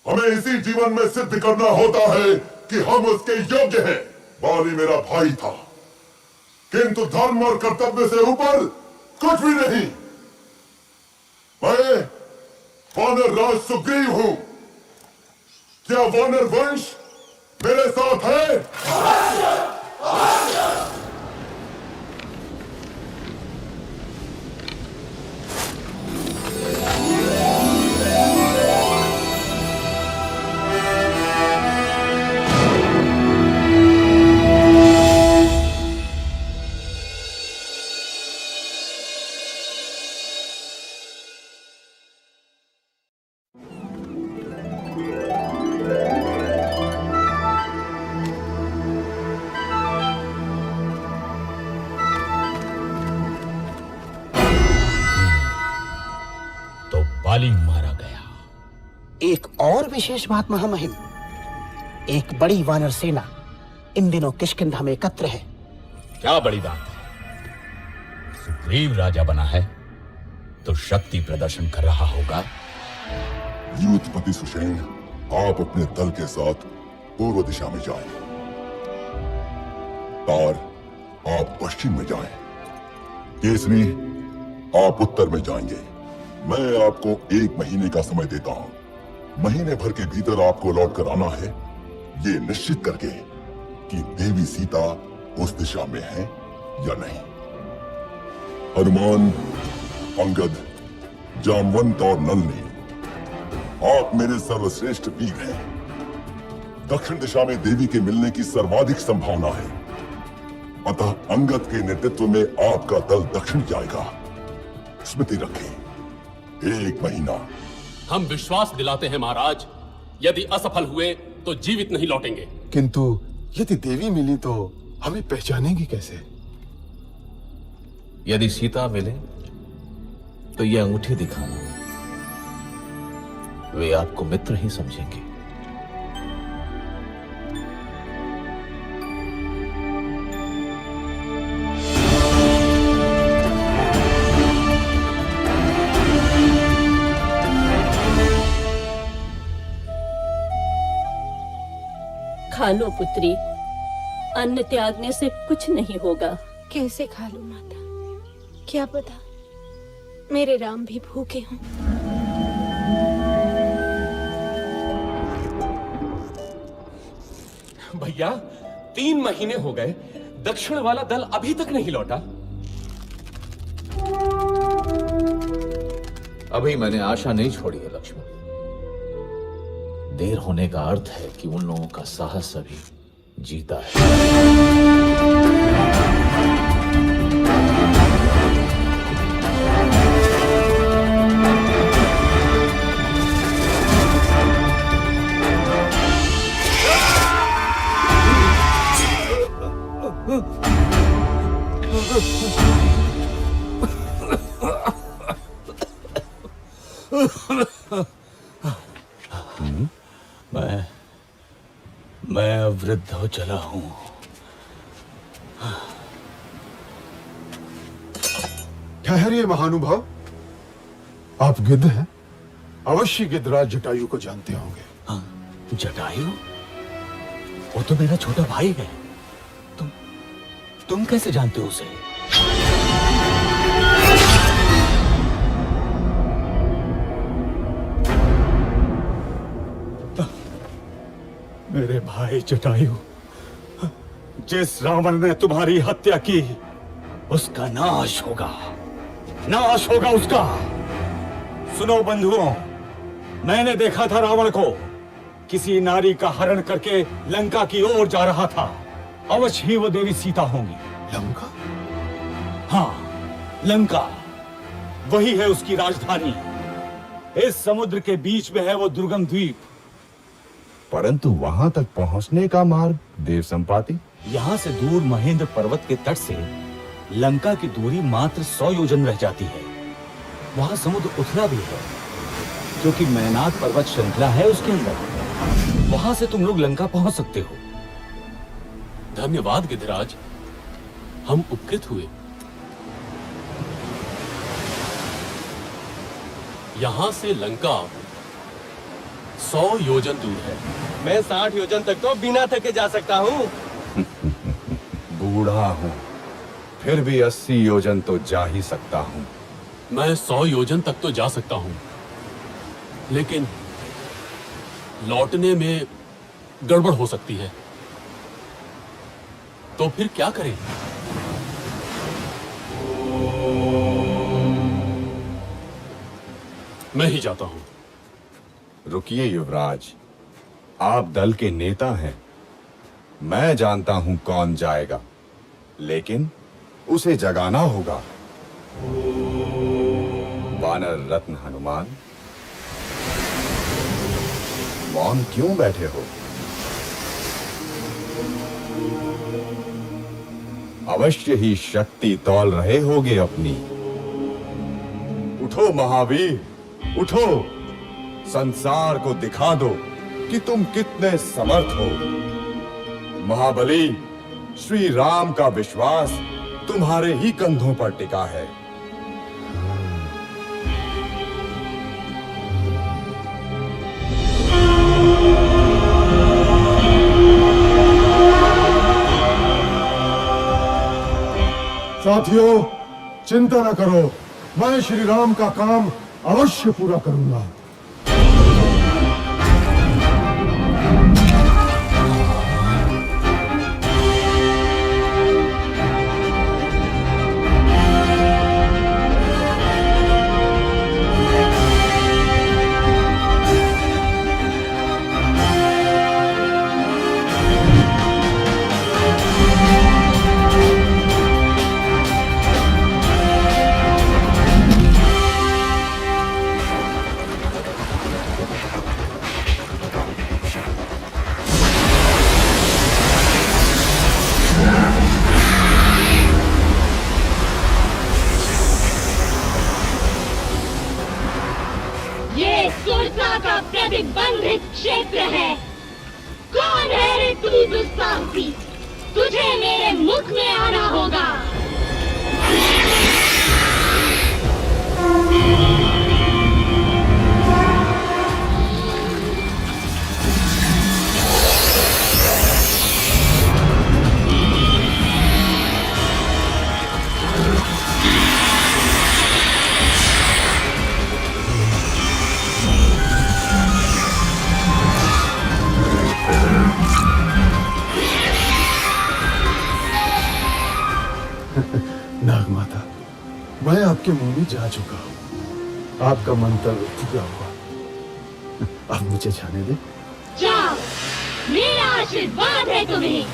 हमें इसी जीवन में सिद्ध करना होता है कि हम उसके योग्य हैं। बाली मेरा भाई था, किंतु धर्म और कर्तव्य से ऊपर कुछ भी नहीं। मैं वानर राज सुग्रीव हूं। क्या वानर वंश मेरे साथ है? बाली मारा गया। एक और विशेष बात महामहिम, एक बड़ी वानर सेना इन दिनों किष्किंधा में एकत्र है। क्या बड़ी बात है? सुग्रीव राजा बना है तो शक्ति प्रदर्शन कर रहा होगा। यूथपति सुषेण, आप अपने दल के साथ पूर्व दिशा में जाएं। तार, आप पश्चिम में जाएं। केसरी, आप उत्तर में जाएंगे। मैं आपको 1 महीने का समय देता हूं। महीने भर के भीतर आपको लौट कर आना है, ये निश्चित करके कि देवी सीता उस दिशा में है या नहीं। हनुमान, अंगद, जामवंत और नलनी, आप मेरे सर्वश्रेष्ठ वीर हैं। दक्षिण दिशा में देवी के मिलने की सर्वाधिक संभावना है, अतः अंगद के नेतृत्व में आपका दल दक्षिण जाएगा। स्मृति रखें, 1 महीना। हम विश्वास दिलाते हैं महाराज, यदि असफल हुए तो जीवित नहीं लौटेंगे। किंतु यदि देवी मिली तो हमें पहचानेंगी कैसे? यदि सीता मिले तो ये अंगूठी दिखाना, वे आपको मित्र ही समझेंगे। खा लो पुत्री, अन्न त्यागने से कुछ नहीं होगा। कैसे खा लूं माता? क्या पता मेरे राम भी भूखे हों। भैया, 3 महीने हो गए, दक्षिण वाला दल अभी तक नहीं लौटा। अभी मैंने आशा नहीं छोड़ी है लक्ष्मण। देर होने का अर्थ है कि उन लोगों का साहस अभी जीता है। मैं अब वृद्ध हो चला हूं। ठहरिए महानुभाव, आप गिद्ध हैं, अवश्य गिद्धराज जटायु को जानते होंगे। जटायु? वो तो मेरा छोटा भाई है। तुम कैसे जानते हो उसे? मेरे भाई जटायु, जिस रावण ने तुम्हारी हत्या की, उसका नाश होगा, नाश होगा उसका। सुनो बंधुओं, मैंने देखा था रावण को किसी नारी का हरण करके लंका की ओर जा रहा था। अवश्य ही वो देवी सीता होंगी। लंका? हाँ, लंका वही है उसकी राजधानी। इस समुद्र के बीच में है वो दुर्गम द्वीप। परंतु वहां तक पहुंचने का मार्ग देव संपाति। यहाँ से दूर महेंद्र पर्वत के तट से लंका की दूरी मात्र 100 योजन रह जाती है। वहां समुद्र उथला भी है, क्योंकि मैनाक पर्वत श्रृंखला है उसके अंदर। वहां से तुम लोग लंका पहुंच सकते हो। धन्यवाद गिद्धराज, हम उपकृत हुए। यहां से लंका 100 योजन दूर है। मैं 60 योजन तक तो बिना थके जा सकता हूँ। बूढ़ा हूँ, फिर भी 80 योजन तो जा ही सकता हूँ। मैं 100 योजन तक तो जा सकता हूँ, लेकिन लौटने में गड़बड़ हो सकती है। तो फिर क्या करें? मैं ही जाता हूं। रुकिए युवराज, आप दल के नेता हैं। मैं जानता हूं कौन जाएगा, लेकिन उसे जगाना होगा। वानर रत्न हनुमान, मौन क्यों बैठे हो? अवश्य ही शक्ति तौल रहे होगे अपनी। उठो महावीर, उठो, संसार को दिखा दो कि तुम कितने समर्थ हो। महाबली, श्री राम का विश्वास तुम्हारे ही कंधों पर टिका है। साथियों, चिंता न करो, मैं श्री राम का काम अवश्य पूरा करूंगा। ये सुरसा का प्रतिबंधित क्षेत्र है। कौन है रे तू दुस्साहसी? तुझे मेरे मुख में आना होगा। नागमाता, मैं आपके मुंह में जा चुका हूं। आपका मंतव्य पूरा हुआ। अब मुझे जाने दे। जाओ, मेरा आशीर्वाद है तुम्हें।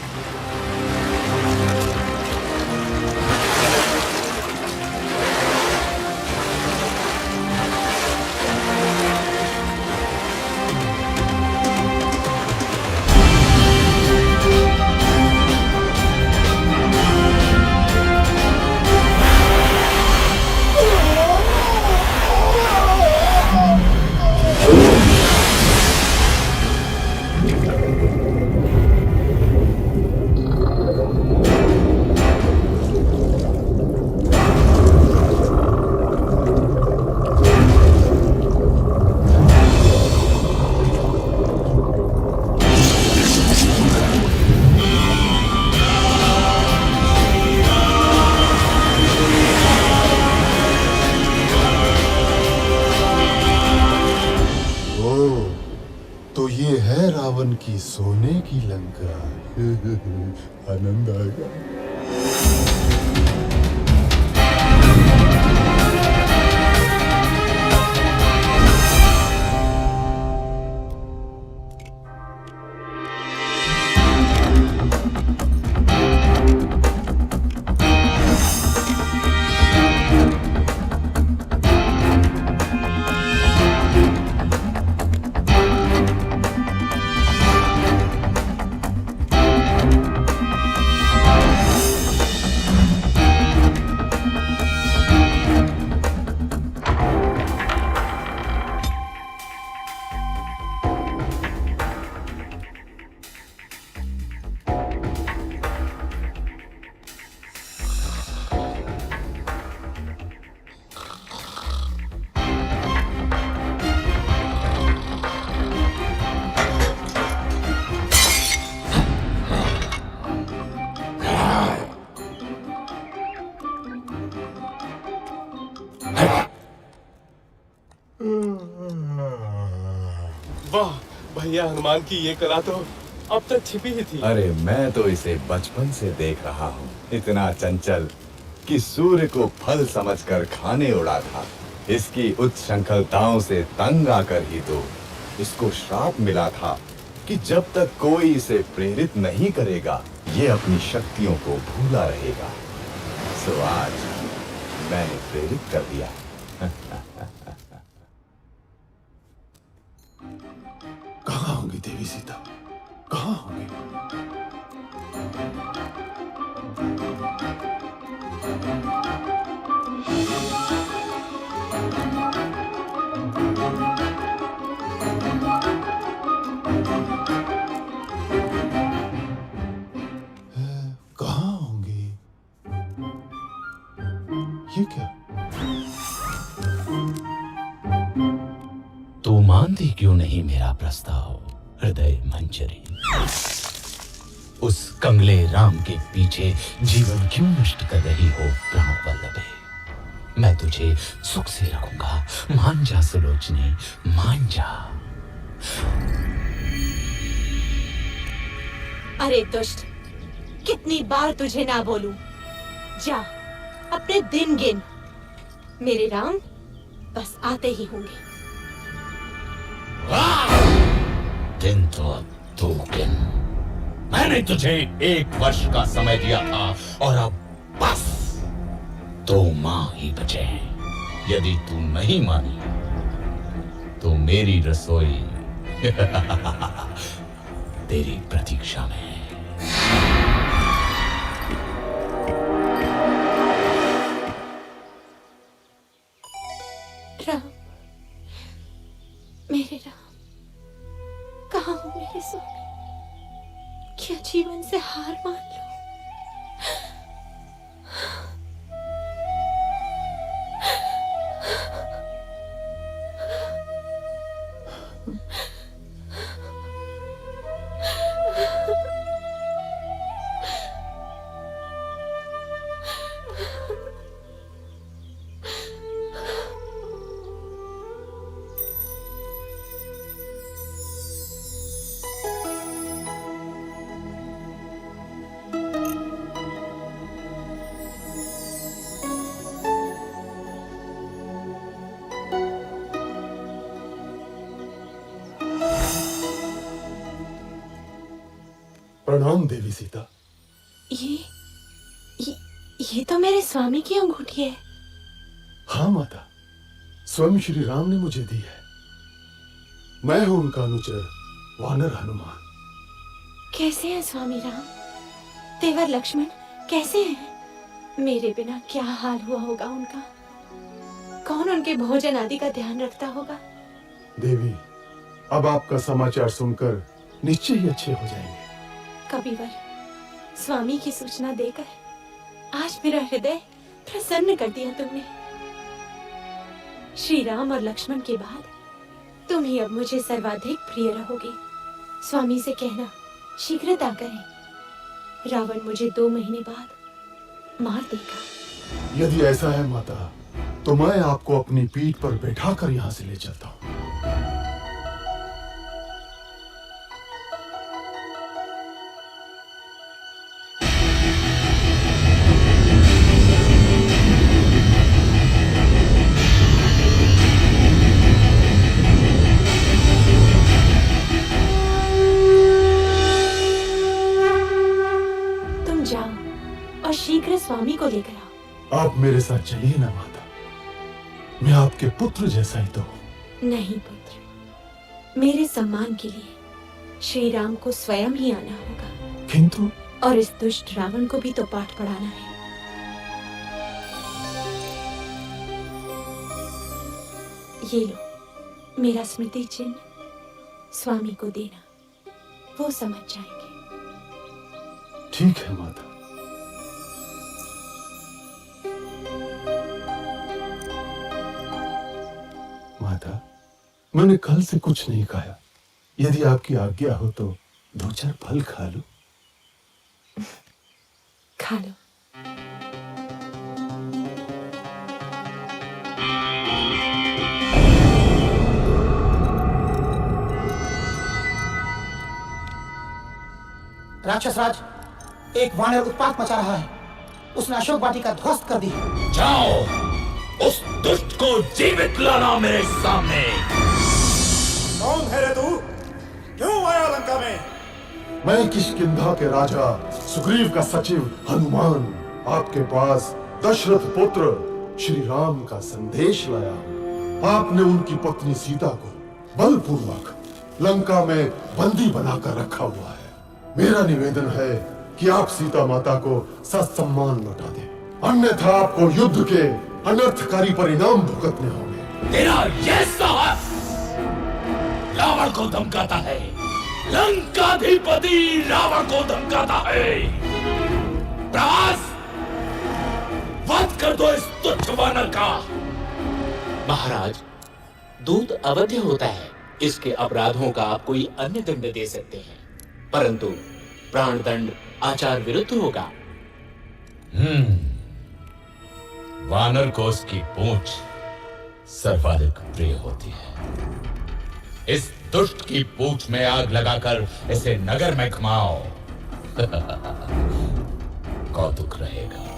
तो ये है रावण की सोने की लंका। आनंद आएगा। भैया हनुमान की ये कला तो अब तक छिपी ही थी। अरे मैं तो इसे बचपन से देख रहा हूँ, इतना चंचल कि सूर्य को फल समझकर खाने उड़ा था। इसकी उच्छृंखलताओं से तंग आकर ही तो इसको श्राप मिला था कि जब तक कोई इसे प्रेरित नहीं करेगा ये अपनी शक्तियों को भूला रहेगा। सो आज मैंने प्रेरित कर दिया। कहाँ होंगी देवी सीता, कहाँ होंगी? कहाँ होंगी? ये क्या? तू मानती क्यों नहीं मेरा प्रस्ताव हृदय मंजरी? उस कंगले राम के पीछे जीवन क्यों नष्ट कर रही हो प्राण वल्लभे? मैं तुझे सुख से रखूंगा, मान जा सुलोचनी, मान जा। अरे दुष्ट, कितनी बार तुझे ना बोलूं? जा अपने दिन गिन, मेरे राम बस आते ही होंगे। दिन तो अब 2 दिन। मैंने तुझे 1 वर्ष का समय दिया था और अब बस 2 माह ही बचे हैं। यदि तू नहीं मानी तो मेरी रसोई तेरी प्रतीक्षा में है। राम, मेरे राम, कहाँ हो मेरे स्वामी? क्या जीवन से हार मान लो? प्रणाम देवी सीता। ये तो मेरे स्वामी की अंगूठी है। हाँ माता, स्वयं श्री राम ने मुझे दी है। मैं हूं उनका अनुचर वानर हनुमान। कैसे हैं स्वामी राम? तेवर लक्ष्मण कैसे हैं? मेरे बिना क्या हाल हुआ होगा उनका? कौन उनके भोजन आदि का ध्यान रखता होगा? देवी, अब आपका समाचार सुनकर निश्चय ही अच्छे हो जाएंगे। कबीवर, स्वामी की सूचना देकर आज मेरा हृदय प्रसन्न कर दिया तुमने। श्री राम और लक्ष्मण के बाद तुम ही अब मुझे सर्वाधिक प्रिय रहोगे। स्वामी से कहना शीघ्रता करें, रावण मुझे 2 महीने बाद मार देगा। यदि ऐसा है माता, तो मैं आपको अपनी पीठ पर बैठाकर यहाँ से ले चलता हूँ। शीघ्र स्वामी को लेकर आओ। आप मेरे साथ चलिए ना माता, मैं आपके पुत्र जैसा ही तो हूँ। नहीं पुत्र, मेरे सम्मान के लिए श्री राम को स्वयं ही आना होगा। किंतु और इस दुष्ट रावण को भी तो पाठ पढ़ाना है। ये लो मेरा स्मृति चिन्ह, स्वामी को देना, वो समझ जाएंगे। ठीक है माता। माता, मैंने कल से कुछ नहीं खाया। यदि आपकी आज्ञा हो तो 2-4 फल खा लो। खा लो। राक्षस राज, एक वानर उत्पात मचा रहा है। उसने अशोक वाटिका ध्वस्त कर दी है। जाओ, उस दुष्ट को जीवित लाना मेरे सामने। कौन है रे तू? क्यों आया लंका में? मैं किष्किंधा के राजा सुग्रीव का सचिव हनुमान आपके पास दशरथ पुत्र श्री राम का संदेश लाया हूं। आपने उनकी पत्नी सीता को बलपूर्वक लंका में बंदी बनाकर रखा हुआ है। मेरा निवेदन है कि आप सीता माता को ससम्मान लौटा दें, अन्यथा आपको युद्ध के अनर्थकारी परिणाम भुगतने होंगे। तेरा यह साहस रावण को धमकाता है, लंकाधिपति रावण को धमकाता है। प्रभास, वध कर दो इस तुच्छ वानर का। महाराज, दूत अवध्य होता है, इसके अपराधों का आप कोई अन्य दंड दे सकते हैं, परंतु प्राण दंड आचार विरुद्ध होगा। वानर को उसकी पूंछ सर्वाधिक प्रिय होती है। इस दुष्ट की पूंछ में आग लगाकर इसे नगर में घुमाओ। कौतुक रहेगा।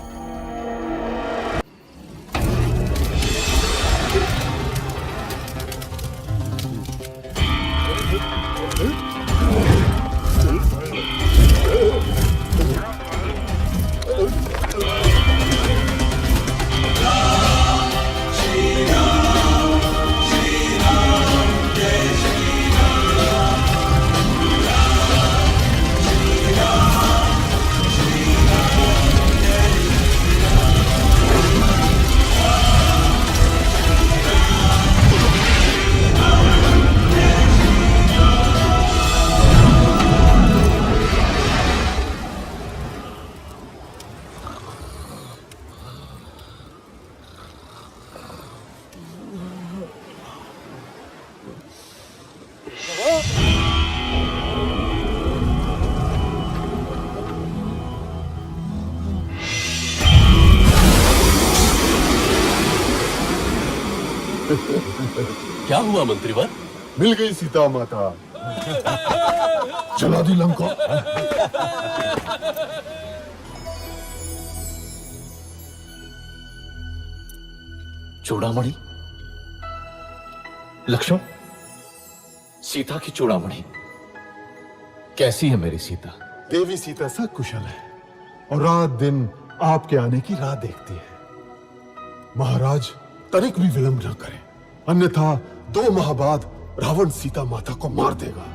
क्या हुआ मंत्रीवर? मिल गई सीता माता। जला दी लंका। चूड़ामणि, लक्ष्मण, सीता की चूड़ामणि कैसी है मेरी सीता? देवी सीता सब कुशल है और रात दिन आपके आने की राह देखती है। महाराज, तनिक भी विलंब न करें, अन्यथा 2 माह बाद रावण सीता माता को मार देगा।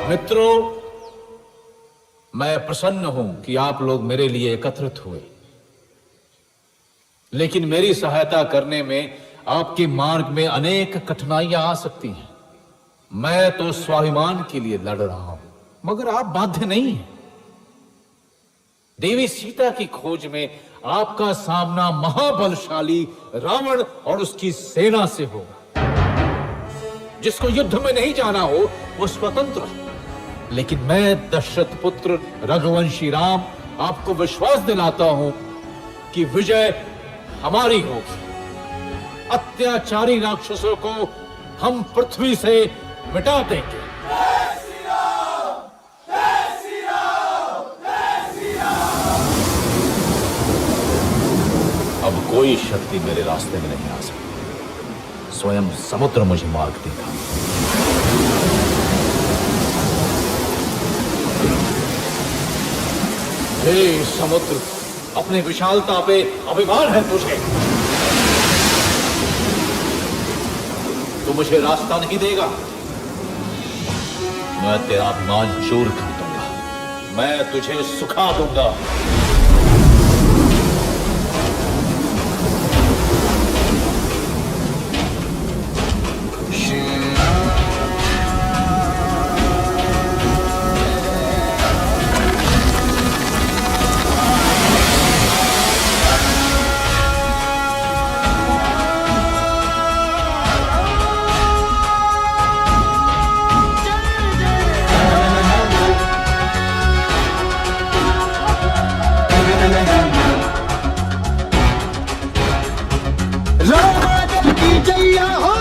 मित्रों, मैं प्रसन्न हूं कि आप लोग मेरे लिए एकत्रित हुए, लेकिन मेरी सहायता करने में आपके मार्ग में अनेक कठिनाइयां आ सकती हैं। मैं तो स्वाभिमान के लिए लड़ रहा हूं, मगर आप बाध्य नहीं हैं। देवी सीता की खोज में आपका सामना महाबलशाली रावण और उसकी सेना से होगा। जिसको युद्ध में नहीं जाना हो वो स्वतंत्र है, लेकिन मैं दशरथ पुत्र रघुवंशी राम आपको विश्वास दिलाता हूं कि विजय हमारी होगी। अत्याचारी राक्षसों को हम पृथ्वी से मिटा देंगे। अब कोई शक्ति मेरे रास्ते में नहीं आ सकती। स्वयं समुद्र मुझे मार्ग देगा। हे समुद्र, अपनी विशालता पे अभिमान है तुझे। तू मुझे रास्ता नहीं देगा, मैं तेरा अभिमान चूर कर दूंगा। मैं तुझे सुखा दूंगा। रावण की जैया हो।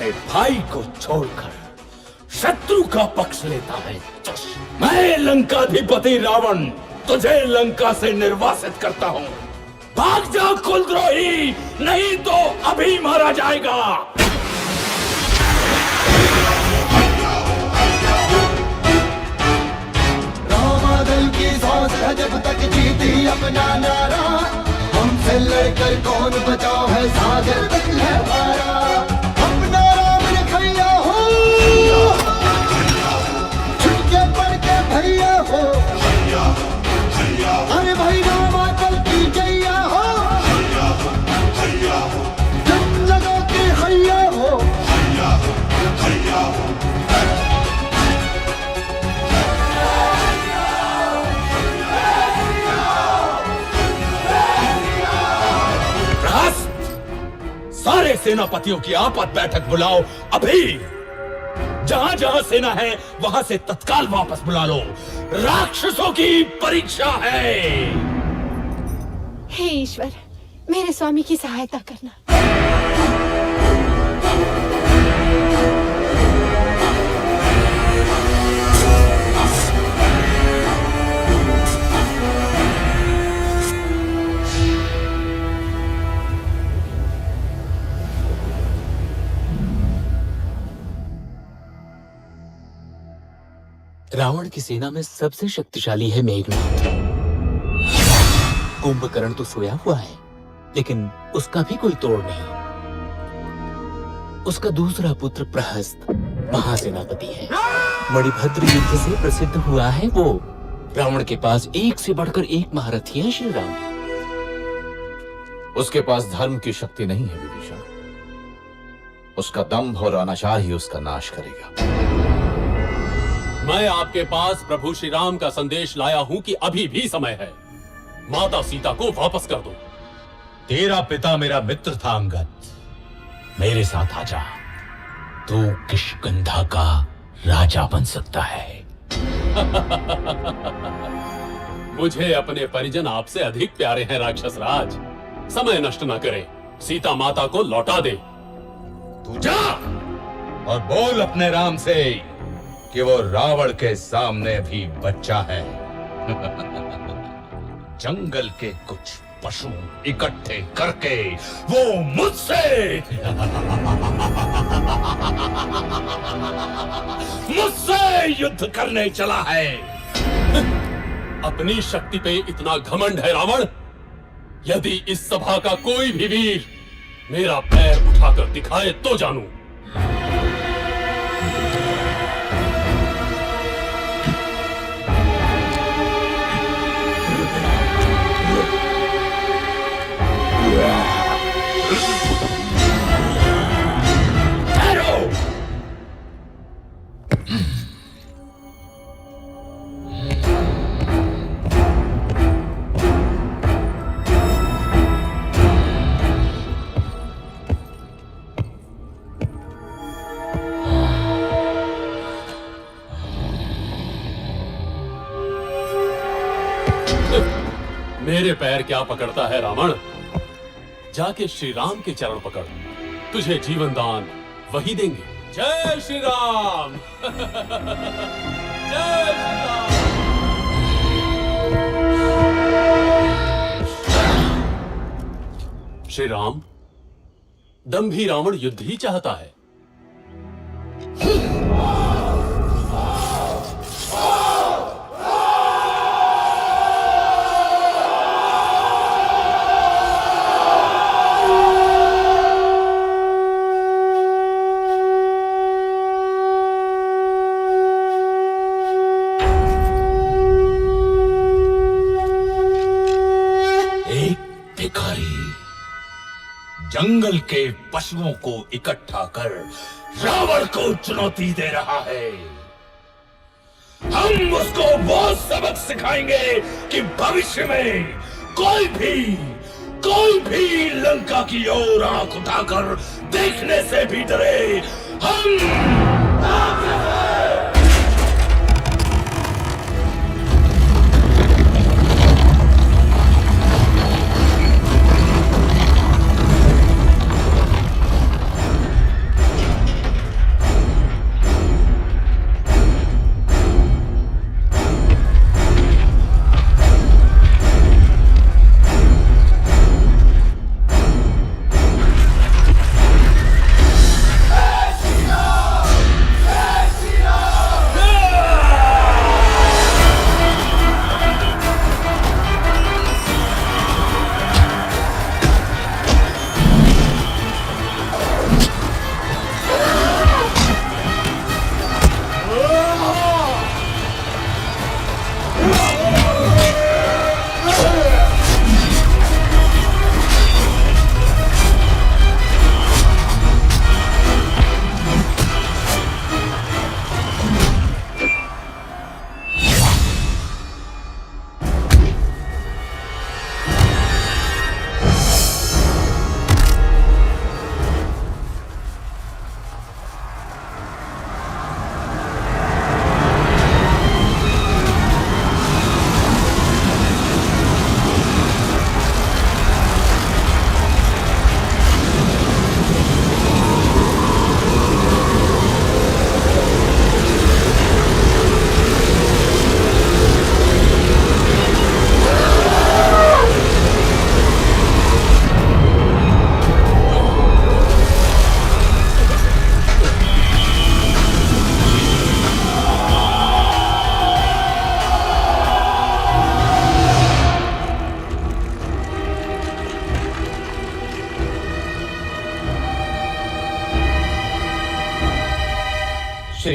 अपने भाई को छोड़कर शत्रु का पक्ष लेता है। मैं लंकाधिपति रावण तुझे लंका से निर्वासित करता हूँ। भाग जा कुलद्रोही, नहीं तो अभी मारा जाएगा। रामादल की सांस है जब तक जीती अपना नारा, हमसे लड़कर कौन बचाओ है सागर तक है हमारा। अपना राम रखैया हो, छुटके पड़ के भैया हो, अरे भाई रामादल की जैया हो, जब लगा के हैया हो। सारे सेनापतियों की आपात बैठक बुलाओ अभी। जहां जहां सेना है वहां से तत्काल वापस बुला लो। राक्षसों की परीक्षा है। हे ईश्वर, मेरे स्वामी की सहायता करना। रावण की सेना में सबसे शक्तिशाली है मेघनाथ। कुंभकर्ण तो सोया हुआ है, लेकिन उसका भी कोई तोड़ नहीं। उसका दूसरा पुत्र प्रहस्त महासेनापति है। मणिभद्र युद्ध से प्रसिद्ध हुआ है वो। रावण के पास एक से बढ़कर एक महारथी है श्री राम। उसके पास धर्म की शक्ति नहीं है विभीषण। उसका दंभ और अनाचार ही उसका नाश करेगा। मैं आपके पास प्रभु श्री राम का संदेश लाया हूं कि अभी भी समय है। माता सीता को वापस कर दो। तेरा पिता मेरा मित्र था अंगद। मेरे साथ आजा, तू किष्किंधा का राजा बन सकता है। मुझे अपने परिजन आपसे अधिक प्यारे हैं राक्षस राज। समय नष्ट न करें, सीता माता को लौटा दे। तू जा और बोल अपने राम से कि वो रावण के सामने भी बच्चा है। जंगल के कुछ पशु इकट्ठे करके वो मुझसे युद्ध करने चला है। अपनी शक्ति पे इतना घमंड है रावण। यदि इस सभा का कोई भी वीर मेरा पैर उठाकर दिखाए तो जानूं। मेरे पैर क्या पकड़ता है रावण? जाके श्री राम के चरण पकड़, तुझे जीवन दान वही देंगे। जय श्री राम। जय श्री राम। श्री राम, दंभी रावण युद्ध ही चाहता है। जंगल के पशुओं को इकट्ठा कर रावण को चुनौती दे रहा है। हम उसको वो सबक सिखाएंगे कि भविष्य में कोई भी लंका की ओर आंख उठाकर देखने से भी डरे। हम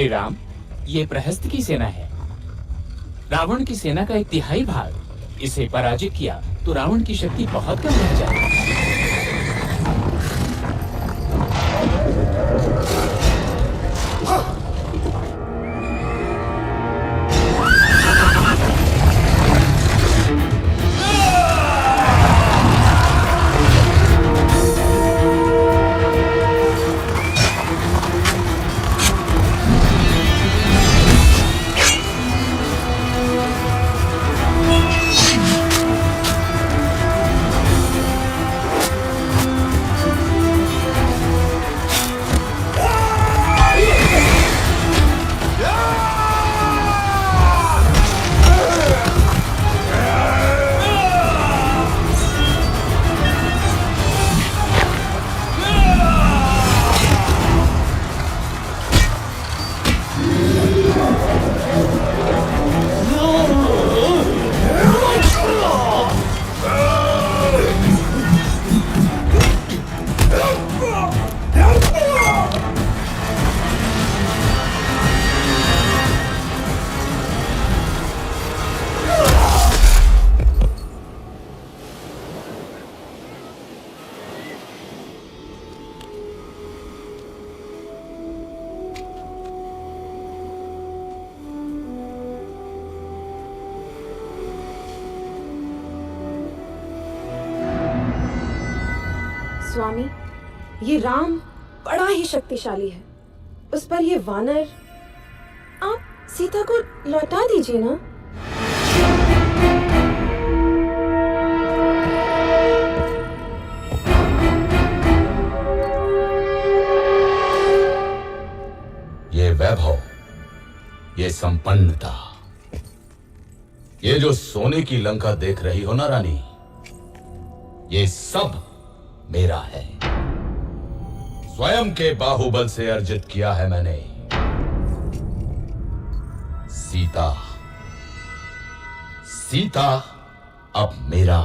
श्री राम, ये प्रहस्त की सेना है। रावण की सेना का 1/3 भाग। इसे पराजित किया तो रावण की शक्ति बहुत कम रह जाएगी। स्वामी, ये राम बड़ा ही शक्तिशाली है। उस पर ये वानर, आप सीता को लौटा दीजिए ना। ये वैभव, ये संपन्नता, ये जो सोने की लंका देख रही हो ना रानी, ये सब मेरा है। स्वयं के बाहुबल से अर्जित किया है मैंने। सीता अब मेरा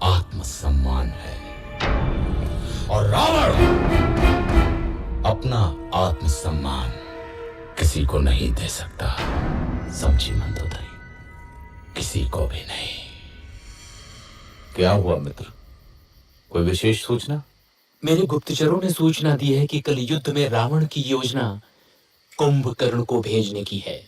आत्मसम्मान है और रावण अपना आत्मसम्मान किसी को नहीं दे सकता। समझी मंदोदरी, किसी को भी नहीं। क्या हुआ मित्र, कोई विशेष सूचना? मेरे गुप्तचरों ने सूचना दी है कि कल युद्ध में रावण की योजना कुंभकर्ण को भेजने की है।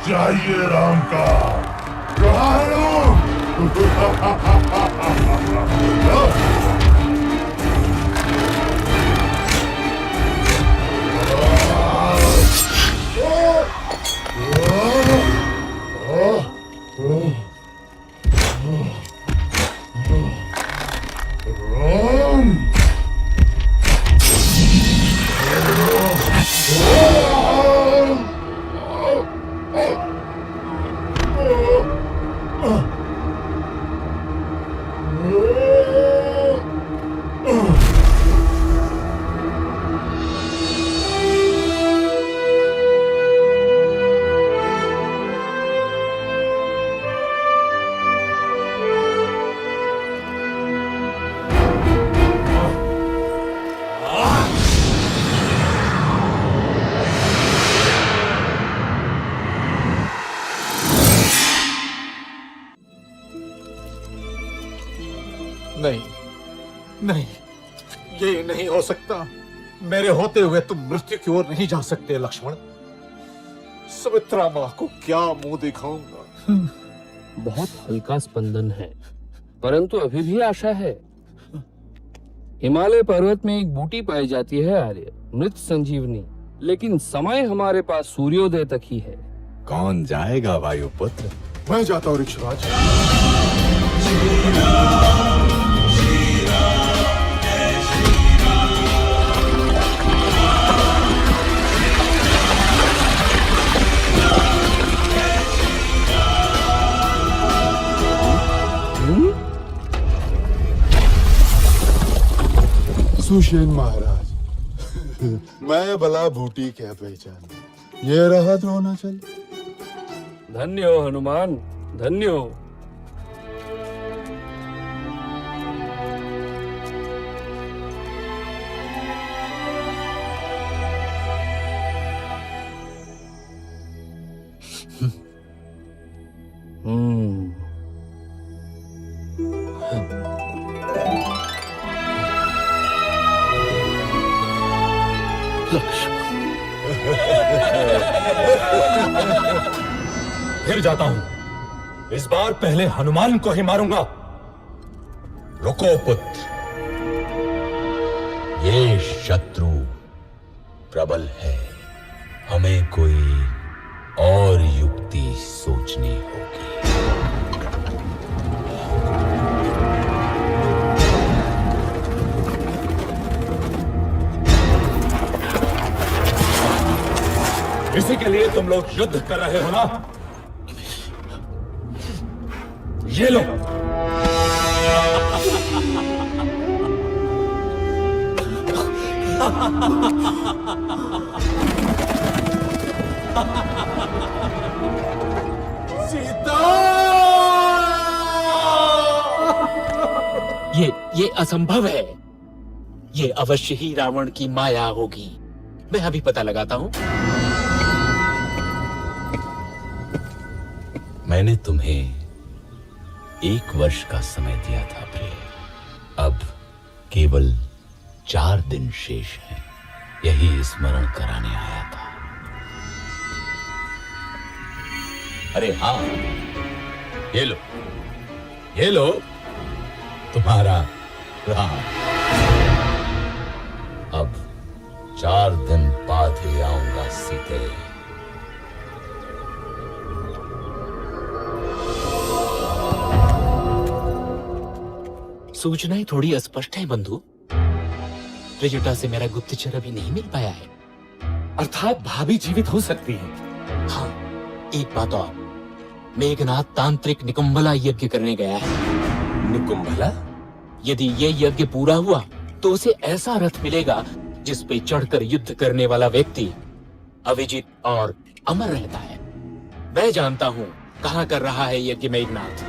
चाहिए राम का नहीं, ये नहीं हो सकता। मेरे होते हुए तुम मृत्यु की ओर नहीं जा सकते लक्ष्मण। सुमित्रा माँ को क्या मुंह दिखाऊंगा? बहुत हल्का स्पंदन है, परंतु अभी भी आशा है। हिमालय पर्वत में एक बूटी पाई जाती है आर्य, मृत संजीवनी। लेकिन समय हमारे पास सूर्योदय तक ही है। कौन जाएगा वायुपुत्र? मैं जाता हूँ ऋक्षराज। सुषेण महाराज, मैं भला बूटी क्या पहचान। ये रहा द्रोणाचल। धन्य हो हनुमान, धन्य हो। फिर जाता हूं। इस बार पहले हनुमान को ही मारूंगा। रुको पुत्र, ये शत्रु प्रबल है, हमें कोई और युक्ति सोचनी होगी। इसी के लिए तुम लोग युद्ध कर रहे हो ना? ये लो। सीता! ये असंभव है। ये अवश्य ही रावण की माया होगी। मैं अभी पता लगाता हूं। मैंने तुम्हें 1 वर्ष का समय दिया था प्रिय। अब केवल 4 दिन शेष हैं। यही स्मरण कराने आया था। अरे हाँ, ये लो तुम्हारा राम। अब 4 दिन बाद ही आऊंगा सीते। सूचनाएं थोड़ी अस्पष्ट है बंधु। त्रिजटा से मेरा गुप्तचर अभी नहीं मिल पाया है। अर्थात भाभी जीवित हो सकती है। हाँ, एक बात और, मेघनाथ तांत्रिक निकुंभला यज्ञ करने गया है। निकुंभला? यदि ये यज्ञ पूरा हुआ तो उसे ऐसा रथ मिलेगा जिस पे चढ़कर युद्ध करने वाला व्यक्ति अविजित और अमर रहता है। मैं जानता हूँ कहाँ कर रहा है यज्ञ मेघनाथ।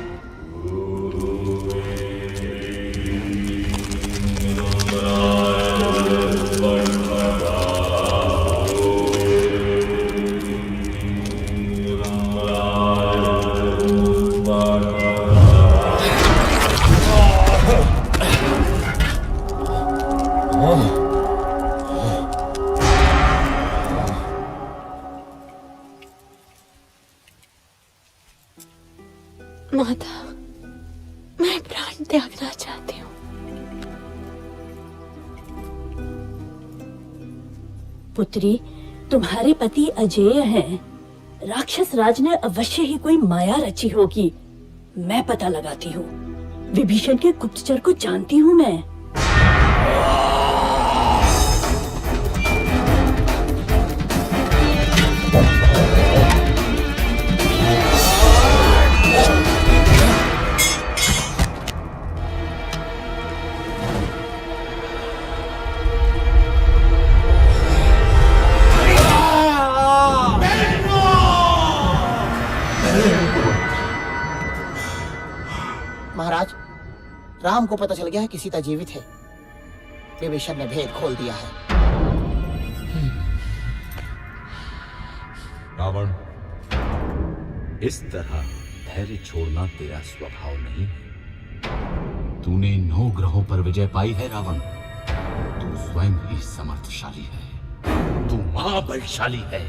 माता, मैं प्राण त्यागना चाहती हूँ। पुत्री, तुम्हारे पति अजेय हैं। राक्षस राज ने अवश्य ही कोई माया रची होगी। मैं पता लगाती हूँ। विभीषण के गुप्तचर को जानती हूँ मैं। महाराज, राम को पता चल गया है कि सीता जीवित है। विभीषण ने भेद खोल दिया है। रावण, इस तरह धैर्य छोड़ना तेरा स्वभाव नहीं है। तूने 9 ग्रहों पर विजय पाई है रावण। तू स्वयं ही समर्थशाली है। तू महाबलशाली है।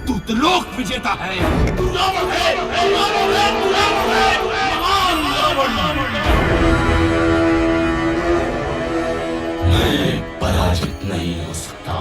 तू त्रिलोक विजेता है। तू रावण है, तू रावण है, तू रावण है, महान रावण। मैं पराजित नहीं हो सकता।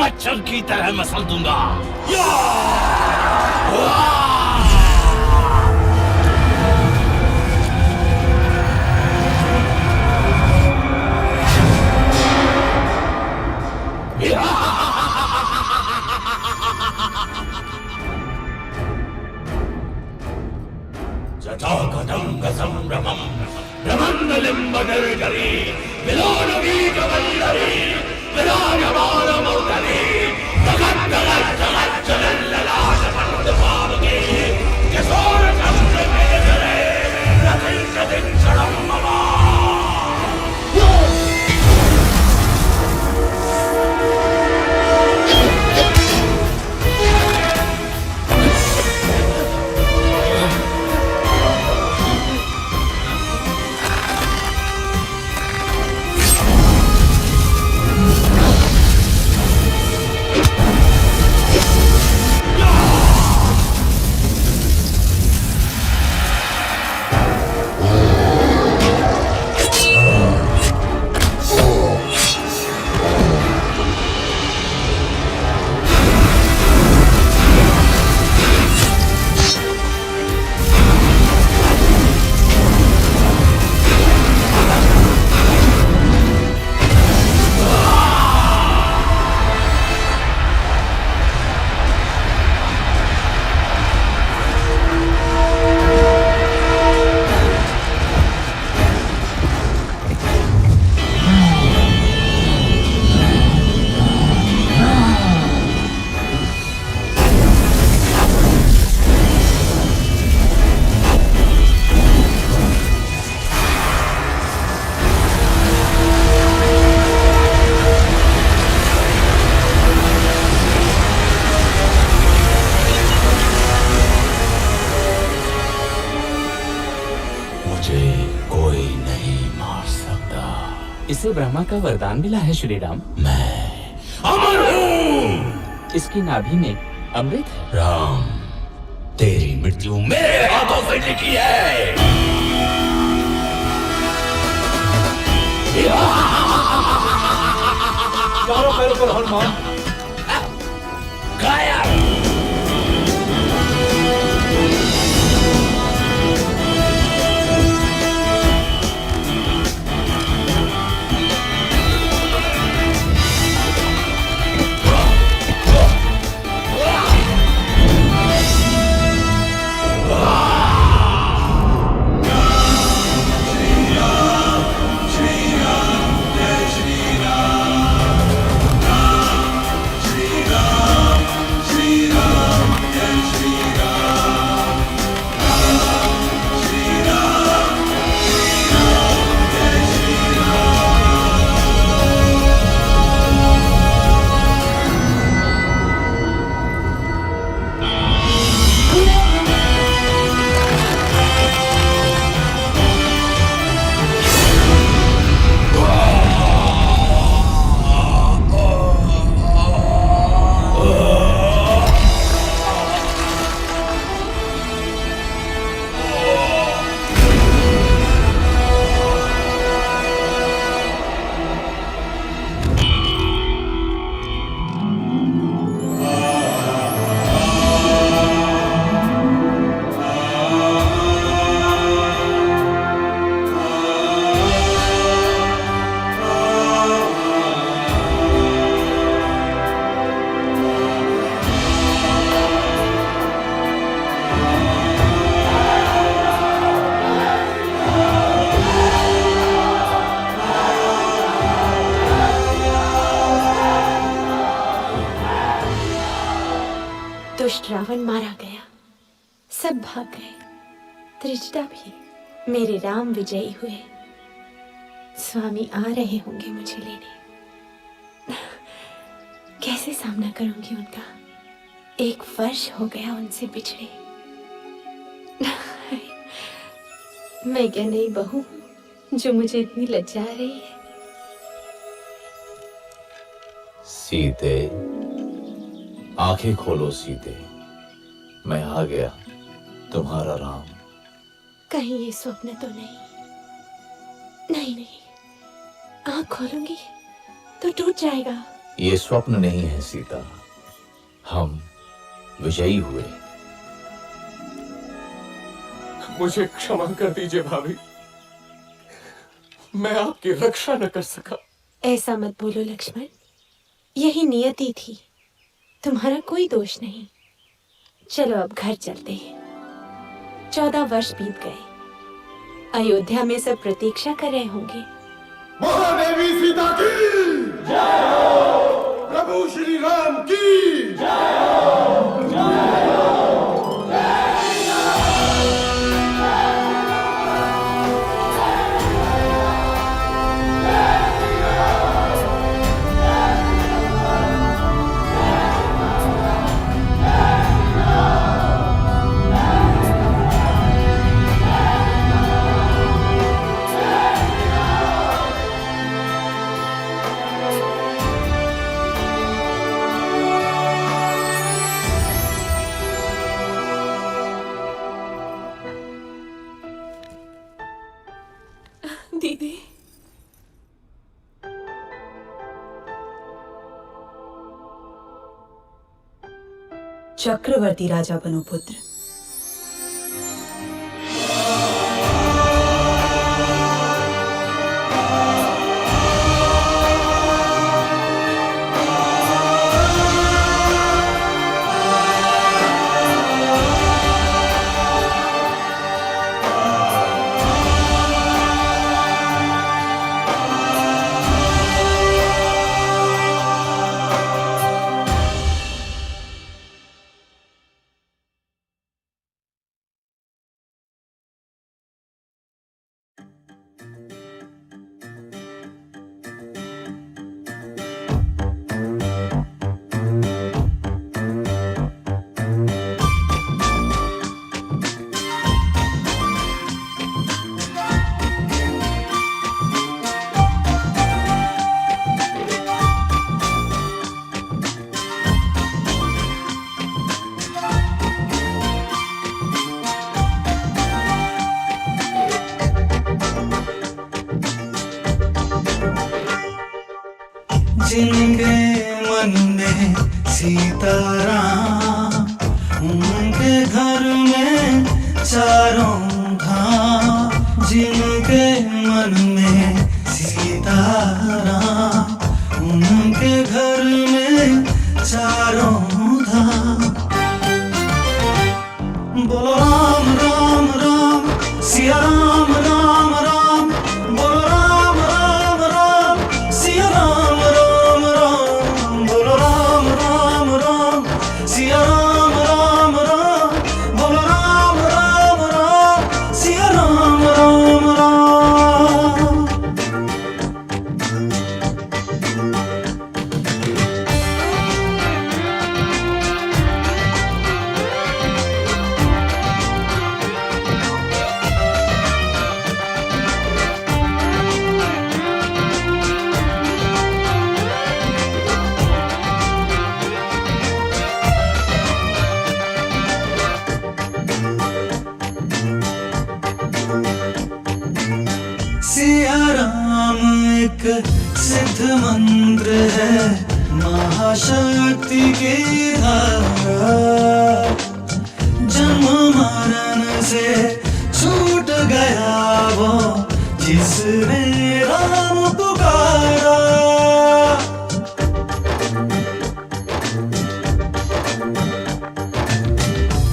मच्छर की तरह मसल दूंगा। जटाकटंग संभ्रमं ब्रह्मण्डलिम्ब निर्जरी विलोलवीकवल्लरी विराजमानमौतरी जगद्दलज्जलज्जलल्ललाटपण्डपावके किशोरचन्द्रकेसरे रतिञ्चदिञ्चणं मम। इसे ब्रह्मा का वरदान मिला है श्री राम। मैं अमर हूँ। इसकी नाभि में अमृत है। राम, तेरी मृत्यु मेरे हाथों से लिखी है। चारों पैरों पर हनुमान। गायब। दुष्ट रावण मारा गया, सब भाग गए, त्रिजटा भी। मेरे राम विजयी हुए। स्वामी आ रहे होंगे मुझे लेने। कैसे सामना करूंगी उनका? 1 वर्ष हो गया उनसे बिछड़े। मैं क्या नई बहू हूं जो मुझे इतनी लज्जा रही है? सीते, आंखें खोलो सीते, मैं आ गया, तुम्हारा राम। कहीं ये स्वप्न तो नहीं? नहीं नहीं, आंख खोलूंगी तो टूट जाएगा। ये स्वप्न नहीं है सीता, हम विजयी हुए। मुझे क्षमा कर दीजिए भाभी, मैं आपकी रक्षा न कर सका। ऐसा मत बोलो लक्ष्मण, यही नियति थी, तुम्हारा कोई दोष नहीं। चलो अब घर चलते हैं। 14 वर्ष बीत गए, अयोध्या में सब प्रतीक्षा कर रहे होंगे। महादेवी सीता की जय हो, प्रभु श्री राम की जय हो, जय हो। दीदी, चक्रवर्ती राजा बनो पुत्र। जिनके मन में सीताराम, उनके घर में चारों धाम। जिनके मन में सीताराम, उनके घर में चारों धाम। बोलो राम राम राम, सिया राम राम राम। बोलो राम राम राम, सिया राम राम राम। बोलो राम राम राम, सिया राम राम राम। बोलो राम राम राम, सिया राम राम राम। सिया राम एक सिद्ध मंत्र है, महाशक्ति की धारा। जन्म मरण से छूट गया वो, जिसने राम पुकारा।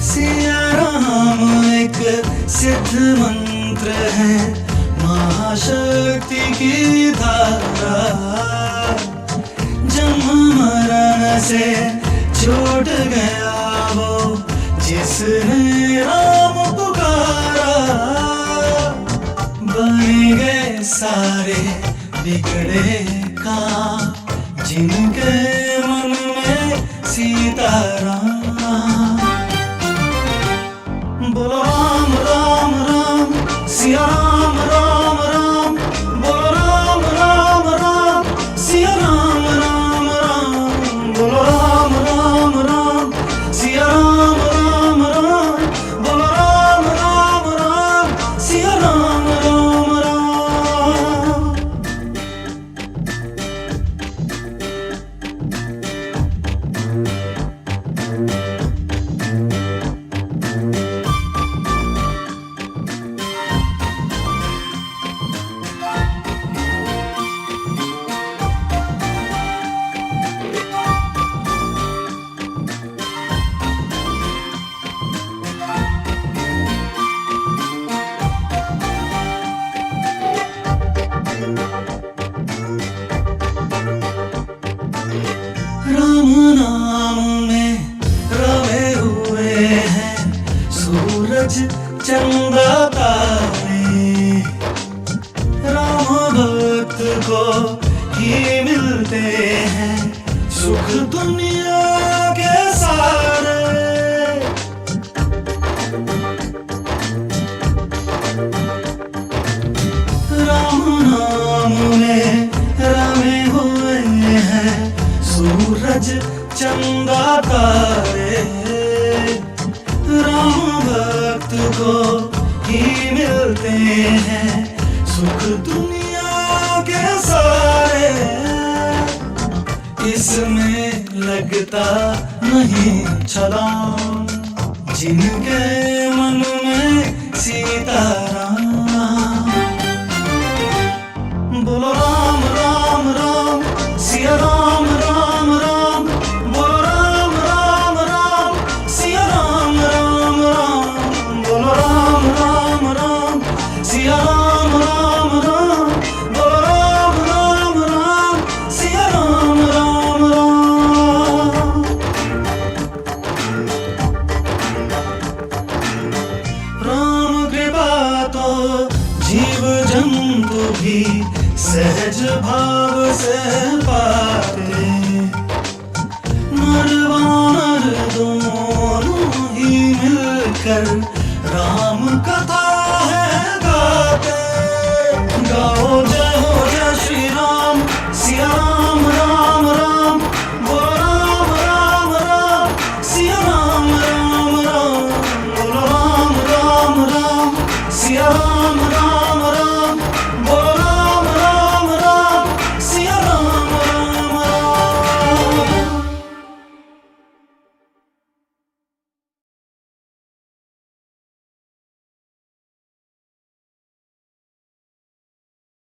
सिया राम एक सिद्ध मंत्र है, महाशक्ति की धारा। जन्म मरण से छूट गया वो, जिसने राम पुकारा। बन गए सारे बिगड़े काम, जिनके मन में सीताराम। बोलो राम राम राम, सिया राम राम राम। बोलो राम राम राम, सिया राम राम राम। बोलो राम राम राम, सिया राम राम राम। बोलो राम राम राम, सिया राम राम राम। सूरज चंदा तारे राम भक्त को ही मिलते हैं सुख दुनिया के सारे। राम नाम में रमे हुए हैं सूरज चंदा तारे राम भक्त को ही मिलते हैं सुख दुनिया के सारे। इसमें लगता नहीं छलांग जिनके मन में सीताराम। बोलो राम राम राम सिया राम राम राम। बोलो राम राम राम सिया राम राम राम। बोलो राम राम राम सिया राम राम राम। बोलो राम राम राम सिया राम राम राम। राम कृपा तो जीव जंतु भी सहज भाव से पाए